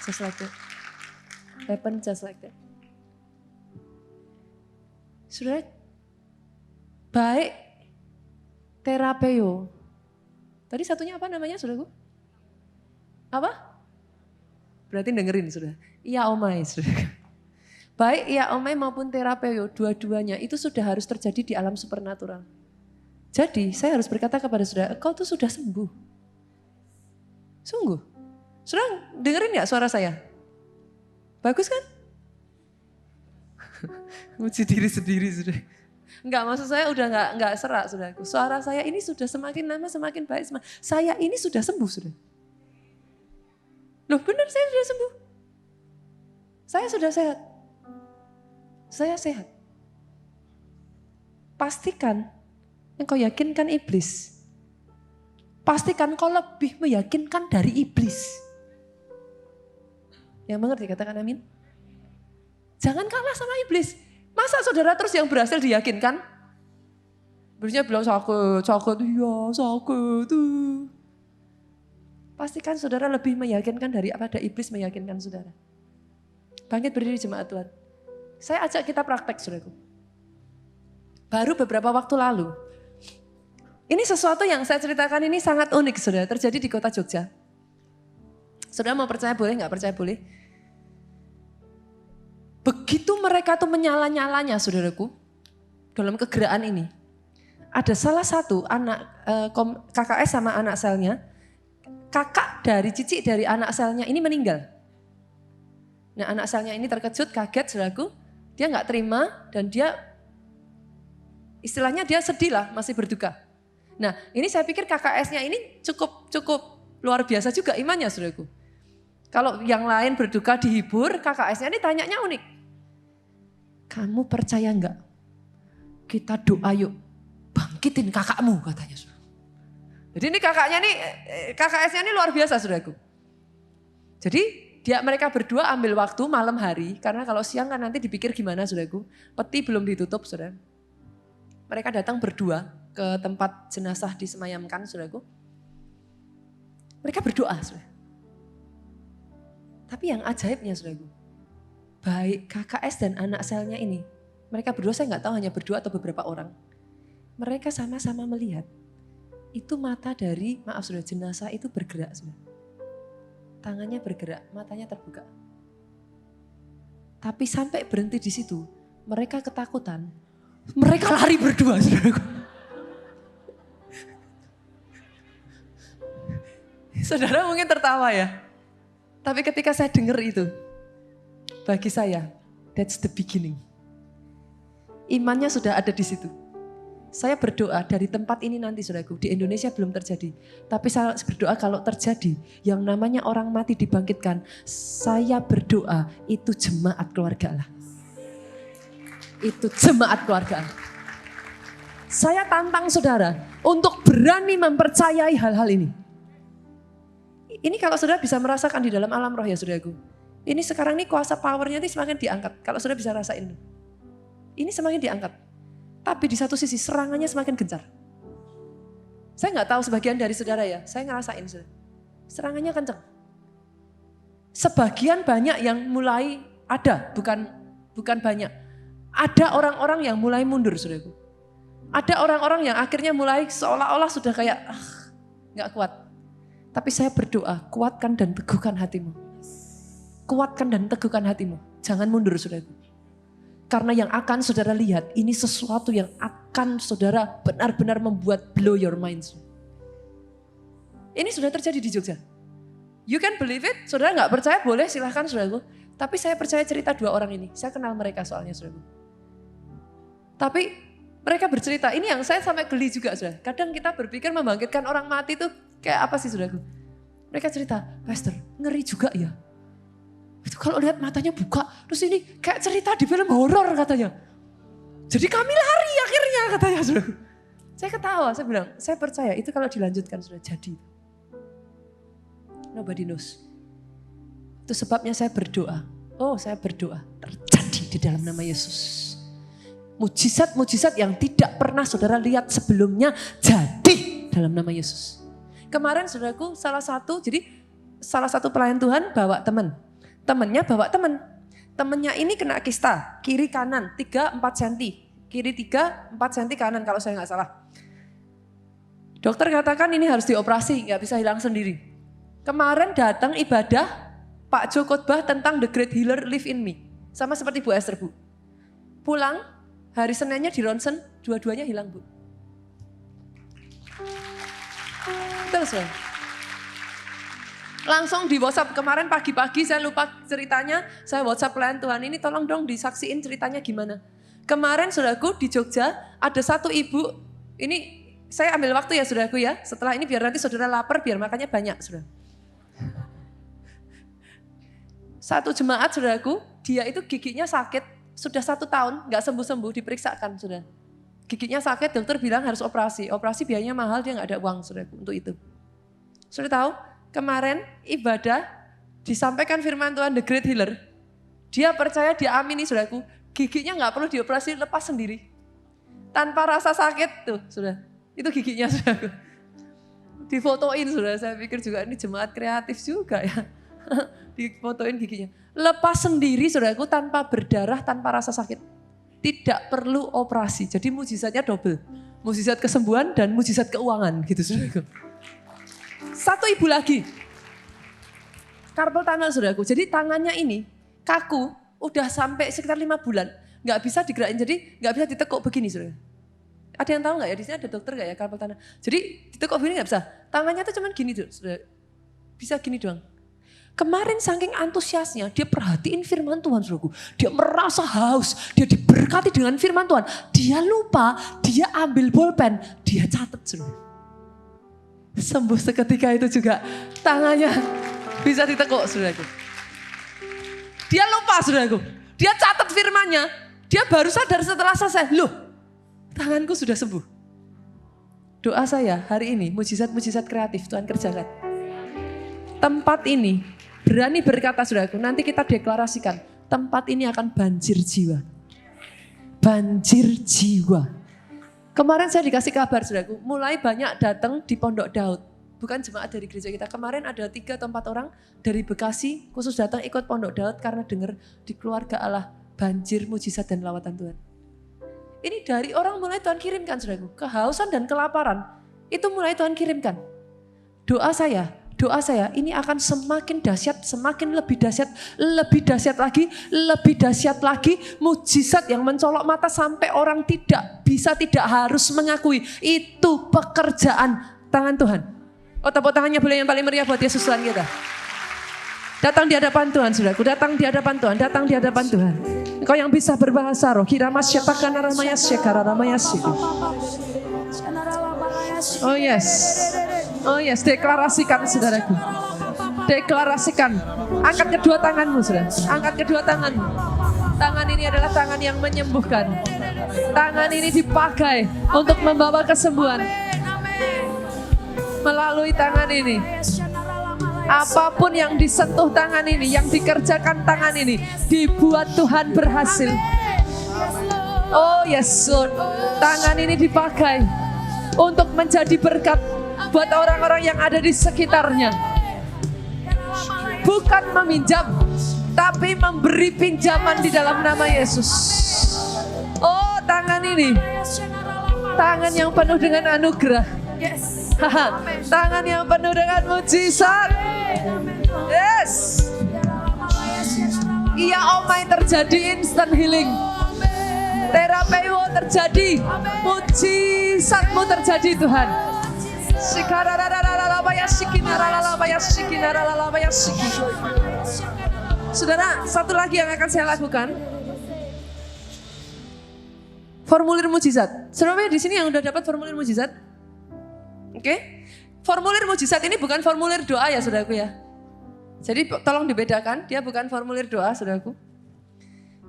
Just like that. Happen just like that. Saudara, baik terapeo. Tadi satunya apa namanya saudaraku? Apa? Berarti dengerin sudah. Iya omai saudara. Baik iya omai maupun terapeo, dua-duanya itu sudah harus terjadi di alam supernatural. Jadi saya harus berkata kepada saudara, kau tuh sudah sembuh. Sungguh. Saudara dengerin gak suara saya? Bagus kan? Muji diri sendiri sudah. Enggak, maksud saya udah enggak serak saudaraku. Suara saya ini sudah semakin lama semakin baik. Saya ini sudah sembuh sudah. Loh benar saya sudah sembuh. Saya sudah sehat. Saya sehat. Pastikan engkau yakinkan iblis pastikan kau lebih meyakinkan dari iblis. Yang mengerti katakan amin. Jangan kalah sama iblis. Masa saudara terus yang berhasil diyakinkan? Iblisnya bilang sakit, iya sakit. Pastikan saudara lebih meyakinkan daripada iblis meyakinkan saudara. Bangkit berdiri jemaat Tuhan. Saya ajak kita praktek saudaraku. Baru beberapa waktu lalu. Ini sesuatu yang saya ceritakan ini sangat unik saudara. Terjadi di kota Jogja. Saudara mau percaya boleh, gak percaya boleh. Begitu mereka tuh menyala-nyalanya saudaraku. Dalam kegeraan ini. Ada salah satu anak KKS sama anak selnya. Kakak dari cicik dari anak selnya ini meninggal. Nah anak selnya ini terkejut, kaget saudaraku. Dia gak terima dan dia istilahnya dia sedih lah, masih berduka. Nah ini saya pikir KKS-nya ini cukup luar biasa juga imannya saudaraku. Kalau yang lain berduka dihibur, KKS-nya ini tanyanya unik. Kamu percaya enggak? Kita doa yuk, bangkitin kakakmu katanya saudara. Jadi ini KKS-nya ini luar biasa saudaraku. Jadi mereka berdua ambil waktu malam hari, karena kalau siang kan nanti dipikir gimana saudaraku. Peti belum ditutup saudara. Mereka datang berdua ke tempat jenazah disemayamkan saudaraku. Mereka berdoa saudara. Tapi yang ajaibnya saudaraku, baik KKS dan anak selnya ini, mereka berdua saya nggak tahu hanya berdua atau beberapa orang. Mereka sama-sama melihat, itu mata dari, maaf saudara, jenazah itu bergerak saudara. Tangannya bergerak, matanya terbuka. Tapi sampai berhenti di situ, mereka ketakutan. Mereka lari berdua saudaraku. Saudara mungkin tertawa ya. Tapi ketika saya dengar itu, bagi saya, that's the beginning. Imannya sudah ada di situ. Saya berdoa dari tempat ini nanti saudaraku, di Indonesia belum terjadi. Tapi saya berdoa kalau terjadi, yang namanya orang mati dibangkitkan, saya berdoa itu jemaat keluarga Allah. Itu jemaat keluarga Allah. Saya tantang saudara untuk berani mempercayai hal-hal ini. Ini kalau saudara bisa merasakan di dalam alam roh ya saudaraku. Ini sekarang ini kuasa powernya ini semakin diangkat. Kalau saudara bisa rasain. Ini semakin diangkat. Tapi di satu sisi serangannya semakin gencar. Saya nggak tahu sebagian dari saudara ya, saya ngerasain saudara. Serangannya kencang. Sebagian banyak yang mulai ada, bukan banyak. Ada orang-orang yang mulai mundur saudaraku. Ada orang-orang yang akhirnya mulai seolah-olah sudah kayak nggak kuat. Tapi saya berdoa, kuatkan dan teguhkan hatimu. Kuatkan dan teguhkan hatimu. Jangan mundur saudaraku. Karena yang akan saudara lihat, ini sesuatu yang akan saudara benar-benar membuat blow your minds. Ini sudah terjadi di Jogja. You can believe it, saudara gak percaya boleh silahkan saudaraku. Tapi saya percaya cerita dua orang ini, saya kenal mereka soalnya saudaraku. Tapi mereka bercerita, ini yang saya sampai geli juga saudara. Kadang kita berpikir membangkitkan orang mati itu kayak apa sih saudaraku. Mereka cerita, Pastor ngeri juga ya. Itu kalau lihat matanya buka, terus ini kayak cerita di film horor katanya. Jadi kami lari akhirnya katanya saudara. Saya ketawa, saya bilang, saya percaya itu kalau dilanjutkan sudah jadi. Nobody knows. Itu sebabnya saya berdoa. Oh saya berdoa, terjadi di dalam nama Yesus. Mujizat-mujizat yang tidak pernah saudara lihat sebelumnya jadi dalam nama Yesus. Kemarin saudaraku salah satu pelayan Tuhan bawa teman. Temennya bawa temen. Temennya ini kena kista, kiri kanan 3-4 cm. Kiri 3-4 cm kanan kalau saya gak salah. Dokter katakan ini harus dioperasi, gak bisa hilang sendiri. Kemarin datang ibadah Pak Jo khotbah tentang the great healer live in me. Sama seperti Bu Esther Bu. Pulang, hari Seninnya di ronsen, dua-duanya hilang Bu. Terus ya. Langsung di WhatsApp kemarin pagi-pagi saya lupa ceritanya. Saya WhatsApp pelayan Tuhan ini tolong dong disaksiin ceritanya gimana. Kemarin saudaraku di Jogja ada satu ibu. Ini saya ambil waktu ya saudaraku ya. Setelah ini biar nanti saudara lapar biar makannya banyak saudara. Satu jemaat saudaraku dia itu giginya sakit. Sudah 1 tahun gak sembuh-sembuh diperiksakan saudara. Giginya sakit dokter bilang harus operasi. Operasi biayanya mahal dia gak ada uang saudaraku untuk itu. Sudah tahu, kemarin ibadah disampaikan firman Tuhan The Great Healer. Dia percaya, dia amini saudaraku, giginya nggak perlu dioperasi, lepas sendiri. Tanpa rasa sakit tuh, sudah. Itu giginya saudaraku. Difotoin sudah, saya pikir juga ini jemaat kreatif juga ya. Difotoin giginya. Lepas sendiri saudaraku tanpa berdarah, tanpa rasa sakit. Tidak perlu operasi, jadi mujizatnya double. Mujizat kesembuhan dan mujizat keuangan gitu saudaraku. Satu ibu lagi. Karpel tangan saudaraku, jadi tangannya ini kaku, udah sampai sekitar 5 bulan. Gak bisa digerakin, jadi gak bisa ditekuk begini saudara. Ada yang tahu gak ya, di sini ada dokter gak ya karpel tangan. Jadi ditekuk begini gak bisa, tangannya tuh cuman gini tuh saudara. Bisa gini doang. Kemarin saking antusiasnya, dia perhatiin firman Tuhan saudaraku. Dia merasa haus, dia diberkati dengan firman Tuhan. Dia lupa, dia ambil bolpen, dia catat saudara. Sembuh seketika itu juga tangannya bisa ditekuk saudaraku. Dia lupa saudaraku, dia catat firmannya. Dia baru sadar setelah selesai, loh tanganku sudah sembuh. Doa saya hari ini, mujizat-mujizat kreatif Tuhan kerjakan. Tempat ini berani berkata saudaraku, nanti kita deklarasikan, tempat ini akan banjir jiwa. Banjir jiwa. Kemarin saya dikasih kabar saudaraku, mulai banyak datang di Pondok Daud. Bukan jemaat dari gereja kita, kemarin ada 3 atau 4 orang dari Bekasi khusus datang ikut Pondok Daud karena dengar di keluarga Allah banjir mujizat dan lawatan Tuhan. Ini dari orang mulai Tuhan kirimkan saudaraku, kehausan dan kelaparan itu mulai Tuhan kirimkan. Doa saya ini akan semakin dahsyat, semakin lebih dahsyat lagi, mujizat yang mencolok mata sampai orang tidak harus mengakui itu pekerjaan tangan Tuhan. Oh, tepuk tangannya boleh yang paling meriah buat Yesus Tuhan kita. Datang di hadapan Tuhan, saudaraku. Datang di hadapan Tuhan. Datang di hadapan Tuhan. Engkau yang bisa berbahasa roh. Oh yes. Oh yes. Deklarasikan, saudaraku. Deklarasikan. Angkat kedua tanganmu, saudara. Angkat kedua tanganmu. Tangan ini adalah tangan yang menyembuhkan. Tangan ini dipakai untuk membawa kesembuhan. Melalui tangan ini, apapun yang disentuh tangan ini, yang dikerjakan tangan ini, dibuat Tuhan berhasil. Oh yes Lord, tangan ini dipakai untuk menjadi berkat buat orang-orang yang ada di sekitarnya. Bukan meminjam, tapi memberi pinjaman di dalam nama Yesus. Oh, tangan ini, tangan yang penuh dengan anugerah. Tangan yang penuh dengan mujizat. Yes. Iya omai terjadi instant healing. Terapeu terjadi. Mujizatmu terjadi Tuhan. Saudara, satu lagi yang akan saya lakukan. Formulir mujizat. Saudara di sini yang udah dapat formulir mujizat? Oke, formulir mujizat ini bukan formulir doa ya saudaraku ya. Jadi tolong dibedakan, dia bukan formulir doa saudaraku.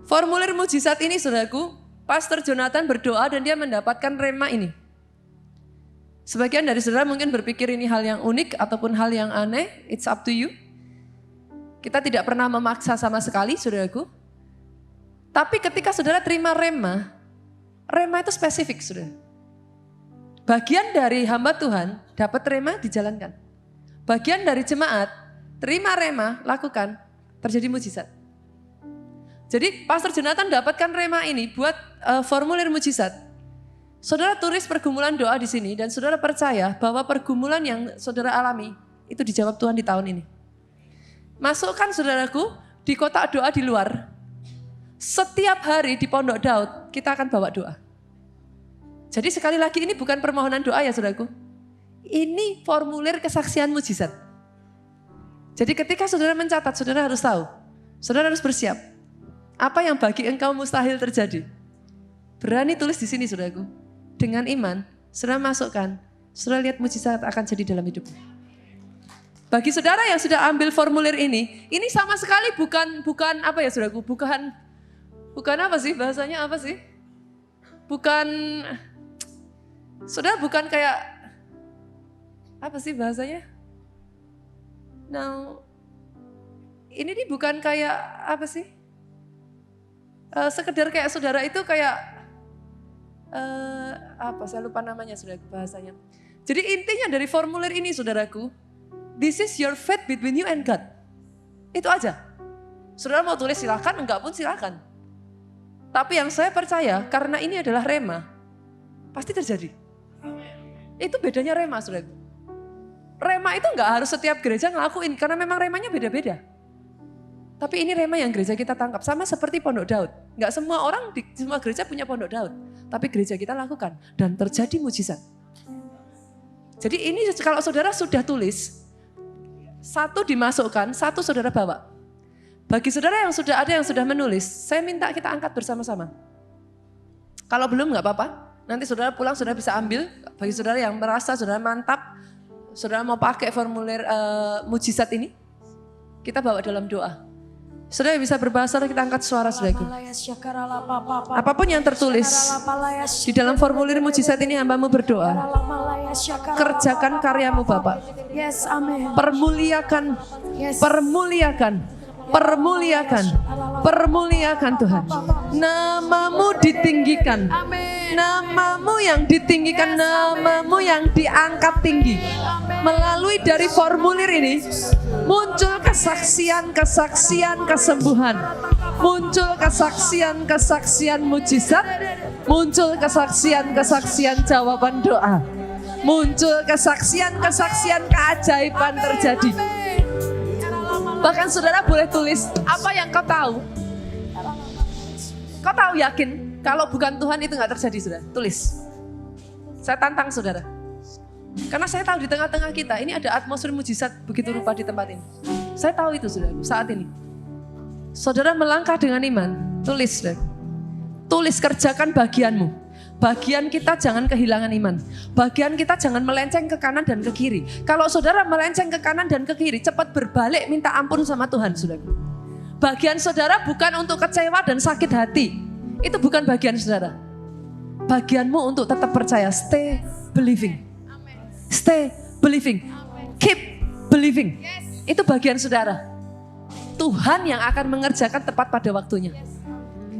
Formulir mujizat ini saudaraku, Pastor Jonathan berdoa dan dia mendapatkan rema ini. Sebagian dari saudara mungkin berpikir ini hal yang unik ataupun hal yang aneh, it's up to you. Kita tidak pernah memaksa sama sekali saudaraku. Tapi ketika saudara terima rema itu spesifik saudara. Bagian dari hamba Tuhan dapat rema dijalankan. Bagian dari jemaat terima rema lakukan, terjadi mujizat. Jadi Pastor Jonathan dapatkan rema ini buat formulir mujizat. Saudara tulis pergumulan doa di sini dan saudara percaya bahwa pergumulan yang saudara alami itu dijawab Tuhan di tahun ini. Masukkan saudaraku di kotak doa di luar. Setiap hari di Pondok Daud kita akan bawa doa. Jadi sekali lagi ini bukan permohonan doa ya saudaraku. Ini formulir kesaksian mujizat. Jadi ketika saudara mencatat, saudara harus tahu. Saudara harus bersiap. Apa yang bagi engkau mustahil terjadi. Berani tulis di sini saudaraku. Dengan iman, saudara masukkan. Saudara lihat mujizat akan jadi dalam hidupmu. Bagi saudara yang sudah ambil formulir ini sama sekali bukan apa ya saudaraku. Bukan apa sih bahasanya apa sih? Saudara bukan kayak, apa sih bahasanya? Now, ini nih bukan kayak apa sih? Sekedar kayak saudara itu kayak apa? Saya lupa namanya saudara bahasanya. Jadi intinya dari formulir ini saudaraku, this is your faith between you and God. Itu aja. Saudara mau tulis silakan, enggak pun silakan. Tapi yang saya percaya karena ini adalah rema, pasti terjadi. Itu bedanya rema saudaraku. Rema itu enggak harus setiap gereja ngelakuin karena memang remanya beda-beda. Tapi ini rema yang gereja kita tangkap sama seperti Pondok Daud. Enggak semua orang di semua gereja punya Pondok Daud, tapi gereja kita lakukan dan terjadi mujizat. Jadi ini kalau saudara sudah tulis, satu dimasukkan, satu saudara bawa. Bagi saudara yang sudah ada yang sudah menulis, saya minta kita angkat bersama-sama. Kalau belum nggak apa-apa, nanti saudara pulang saudara bisa ambil. Bagi saudara yang merasa saudara mantap, saudara mau pakai formulir mujizat ini, kita bawa dalam doa. Saudara bisa berbahasa, kita angkat suara saudaraku. Apapun yang tertulis di dalam formulir mujizat ini hambamu berdoa. Kerjakan karyamu Bapak. Permuliakan, permuliakan. Permuliakan, permuliakan Tuhan. Namamu ditinggikan. Namamu yang ditinggikan, namamu yang diangkat tinggi. Melalui dari formulir ini, muncul kesaksian-kesaksian kesembuhan. Muncul kesaksian-kesaksian mujizat. Muncul kesaksian-kesaksian jawaban doa. Muncul kesaksian-kesaksian keajaiban terjadi. Bahkan saudara boleh tulis apa yang kau tahu. Kau tahu yakin kalau bukan Tuhan itu gak terjadi saudara. Tulis. Saya tantang saudara. Karena saya tahu di tengah-tengah kita ini ada atmosfer mujizat begitu rupa di tempat ini. Saya tahu itu saudara saat ini. Saudara melangkah dengan iman. Tulis saudara. Tulis kerjakan bagianmu. Bagian kita jangan kehilangan iman. Bagian kita jangan melenceng ke kanan dan ke kiri. Kalau saudara melenceng ke kanan dan ke kiri, cepat berbalik minta ampun sama Tuhan, saudara. Bagian saudara bukan untuk kecewa dan sakit hati. Itu bukan bagian saudara. Bagianmu untuk tetap percaya. Stay believing. Stay believing. Keep believing. Itu bagian saudara. Tuhan yang akan mengerjakan tepat pada waktunya.